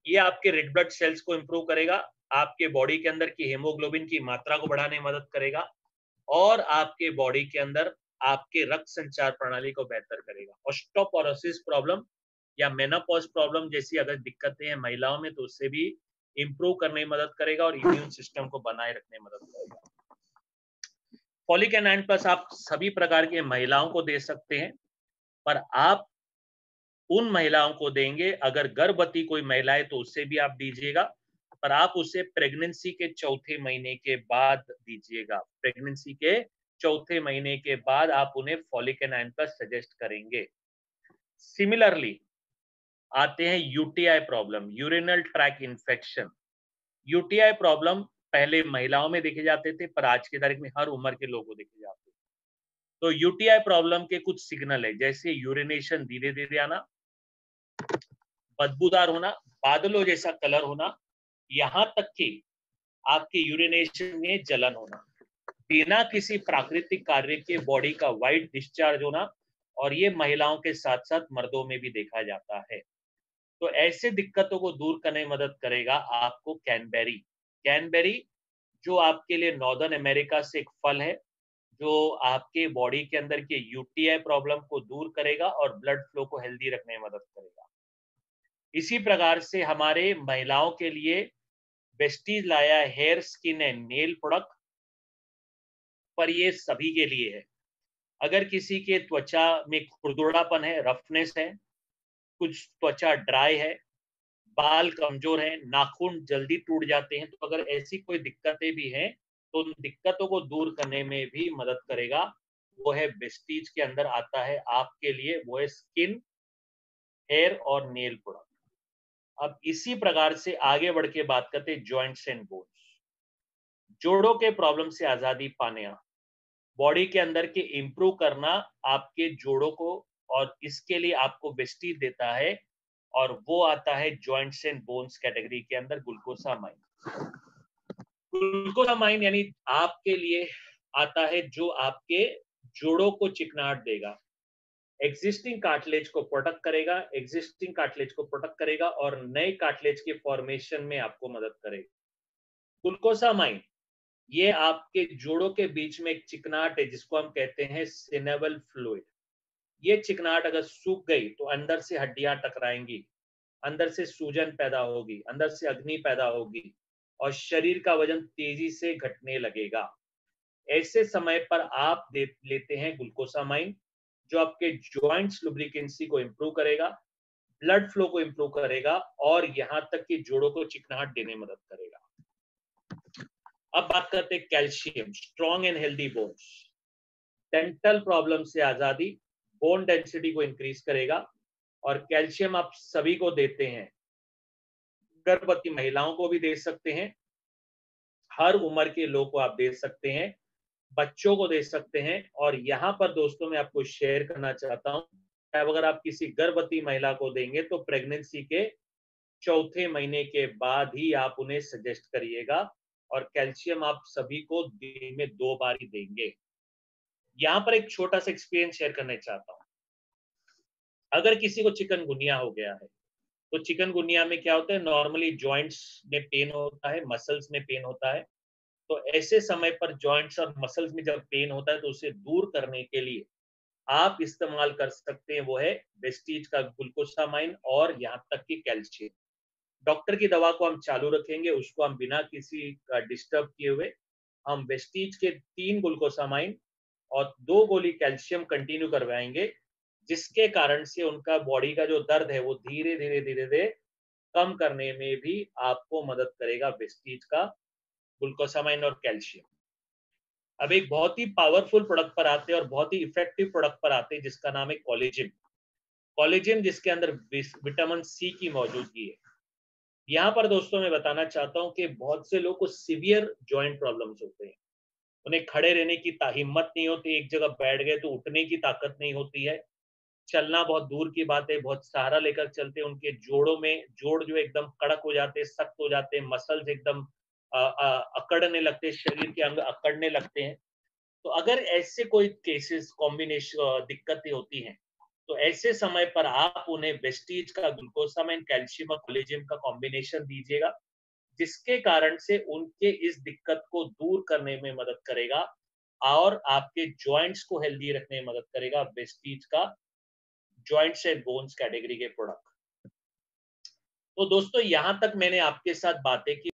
ये आपके रेड ब्लड सेल्स को इंप्रूव करेगा, आपके बॉडी के अंदर की हेमोग्लोबिन की मात्रा को बढ़ाने में मदद करेगा, और आपके बॉडी के अंदर आपके रक्त संचार प्रणाली को बेहतर करेगा। ऑस्टियोपोरोसिस प्रॉब्लम या मेनोपॉज प्रॉब्लम जैसी अगर दिक्कतें हैं महिलाओं में, तो उससे भी इंप्रूव करने में मदद करेगा और इम्यून सिस्टम को बनाए रखने में मदद करेगा। फॉलिक एंड आयरन प्लस आप सभी प्रकार के महिलाओं को दे सकते हैं, पर आप उन महिलाओं को देंगे, अगर गर्भवती कोई महिला है तो उससे भी आप दीजिएगा, पर आप उसे प्रेगनेंसी के चौथे महीने के बाद दीजिएगा। प्रेगनेंसी के चौथे महीने के बाद आप उन्हें folic and iron plus suggest करेंगे। सिमिलरली आते हैं UTI problem, urinal track infection. UTI problem पहले महिलाओं में देखे जाते थे, पर आज की तारीख में हर उम्र के लोगों को देखे जाते हैं। तो यूटीआई प्रॉब्लम के कुछ सिग्नल है, जैसे यूरिनेशन धीरे धीरे आना, बदबूदार होना, बादलों जैसा कलर होना, यहां तक कि आपके यूरिनेशन में जलन होना, बिना किसी प्राकृतिक कार्य के बॉडी का वाइट डिस्चार्ज होना, और ये महिलाओं के साथ साथ मर्दों में भी देखा जाता है। तो ऐसे दिक्कतों को दूर करने में मदद करेगा आपको कैनबेरी। कैनबेरी जो आपके लिए नॉर्दर्न अमेरिका से एक फल है, जो आपके बॉडी के अंदर के यूटीआई प्रॉब्लम को दूर करेगा और ब्लड फ्लो को हेल्दी रखने में मदद करेगा। इसी प्रकार से हमारे महिलाओं के लिए वेस्टीज लाया hair, skin and nail product, पर ये सभी के लिए है। अगर किसी के त्वचा में खुरदुरापन है, रफनेस है, कुछ त्वचा ड्राई है, बाल कमजोर हैं, नाखून जल्दी टूट जाते हैं, तो अगर ऐसी कोई दिक्कतें भी हैं, तो उन दिक्कतों को दूर करने में भी मदद करेगा। वो है वेस्टीज के अंदर आता है आपके लिए, वो है स्किन, हेयर और नेल प्रोडक्ट। अब इसी प्रकार से आगे बढ़ के बात करते हैं जॉइंट्स एंड बोन्स। जोड़ों के प्रॉब्लम से आजादी पाने, बॉडी के अंदर के इंप्रूव करना आपके जोड़ों को, और इसके लिए आपको वेस्टीज देता है, और वो आता है जॉइंट्स एंड बोन्स कैटेगरी के अंदर ग्लूकोसामाइन। ग्लूकोसामाइन यानी आपके लिए आता है जो आपके जोड़ों को चिकनाहट देगा, एग्जिस्टिंग कार्टिलेज को प्रोटेक्ट करेगा, एग्जिस्टिंग कार्टिलेज को प्रोटेक्ट करेगा और नए कार्टिलेज के फॉर्मेशन में आपको मदद करेगा। ग्लूकोसामाइन ये आपके जोड़ों के बीच में एक चिकनाहट है, जिसको हम कहते हैं सिनेबल फ्लूइड। ये चिकनाहट अगर सूख गई तो अंदर से हड्डियां टकराएंगी, अंदर से सूजन पैदा होगी, अंदर से अग्नि पैदा होगी, और शरीर का वजन तेजी से घटने लगेगा। ऐसे समय पर आप लेते हैं ग्लूकोसामाइन, जो आपके जॉइंट्स लुब्रिकेंसी को इंप्रूव करेगा, ब्लड फ्लो को इंप्रूव करेगा, और यहां तक कि जोड़ों को चिकनाहट देने में मदद करेगा। अब बात करते हैं calcium, strong and healthy bones. Dental problem से आजादी, बोन डेंसिटी को इंक्रीज करेगा, और कैल्शियम आप सभी को देते हैं, गर्भवती महिलाओं को भी दे सकते हैं, हर उम्र के लोग को आप दे सकते हैं, बच्चों को दे सकते हैं। और यहाँ पर दोस्तों मैं आपको शेयर करना चाहता हूँ, अगर आप किसी गर्भवती महिला को देंगे तो प्रेगनेंसी के चौथे महीने के बाद ही आप उन्हें सजेस्ट करिएगा, और कैल्शियम आप सभी को दिन में 2 बार ही देंगे। यहाँ पर एक छोटा सा एक्सपीरियंस शेयर करना चाहता हूँ। अगर किसी को चिकनगुनिया हो गया है, तो चिकनगुनिया में क्या होता है, नॉर्मली जॉइंट्स में पेन होता है, मसल्स में पेन होता है। तो ऐसे समय पर जॉइंट्स और मसल्स में जब पेन होता है, तो उसे दूर करने के लिए आप इस्तेमाल कर सकते हैं, वो है वेस्टीज का ग्लूकोसामाइन और यहाँ तक कि कैल्शियम। डॉक्टर की दवा को हम चालू रखेंगे, उसको हम बिना किसी डिस्टर्ब किए हुए हम वेस्टीज के 3 ग्लूकोसामाइन और 2 गोली कैल्शियम कंटिन्यू करवाएंगे, जिसके कारण से उनका बॉडी का जो दर्द है वो धीरे धीरे धीरे धीरे कम करने में भी आपको मदद करेगा वेस्टीज का ग्लूकोसामाइन और कैल्शियम। अब एक बहुत ही पावरफुल प्रोडक्ट पर आते हैं और बहुत ही इफेक्टिव प्रोडक्ट पर आते हैं, जिसका नाम है कोलेजन। कोलेजन जिसके अंदर विटामिन सी की मौजूदगी है। यहाँ पर दोस्तों मैं बताना चाहता हूँ कि बहुत से लोग को सीवियर जॉइंट प्रॉब्लम्स होते हैं। उन्हें खड़े रहने की हिम्मत नहीं होती, एक जगह बैठ गए तो उठने की ताकत नहीं होती है, चलना बहुत दूर की बात है, बहुत सहारा लेकर चलते हैं, उनके जोड़ों में जोड़ जो एकदम कड़क हो जाते हैं, सख्त हो जाते हैं, मसल्स एकदम अकड़ने लगते हैं, शरीर के अंग अकड़ने लगते हैं। तो अगर ऐसे कोई केसेस कॉम्बिनेशन दिक्कतें होती हैं, तो ऐसे समय पर आप उन्हें वेस्टीज का ग्लूकोसामाइन, कैल्शियम और कोलेजन का कॉम्बिनेशन दीजिएगा, जिसके कारण से उनके इस दिक्कत को दूर करने में मदद करेगा और आपके जॉइंट्स को हेल्दी रखने में मदद करेगा वेस्टीज का जॉइंट्स एंड बोन्स कैटेगरी के प्रोडक्ट। तो दोस्तों यहाँ तक मैंने आपके साथ बातें की।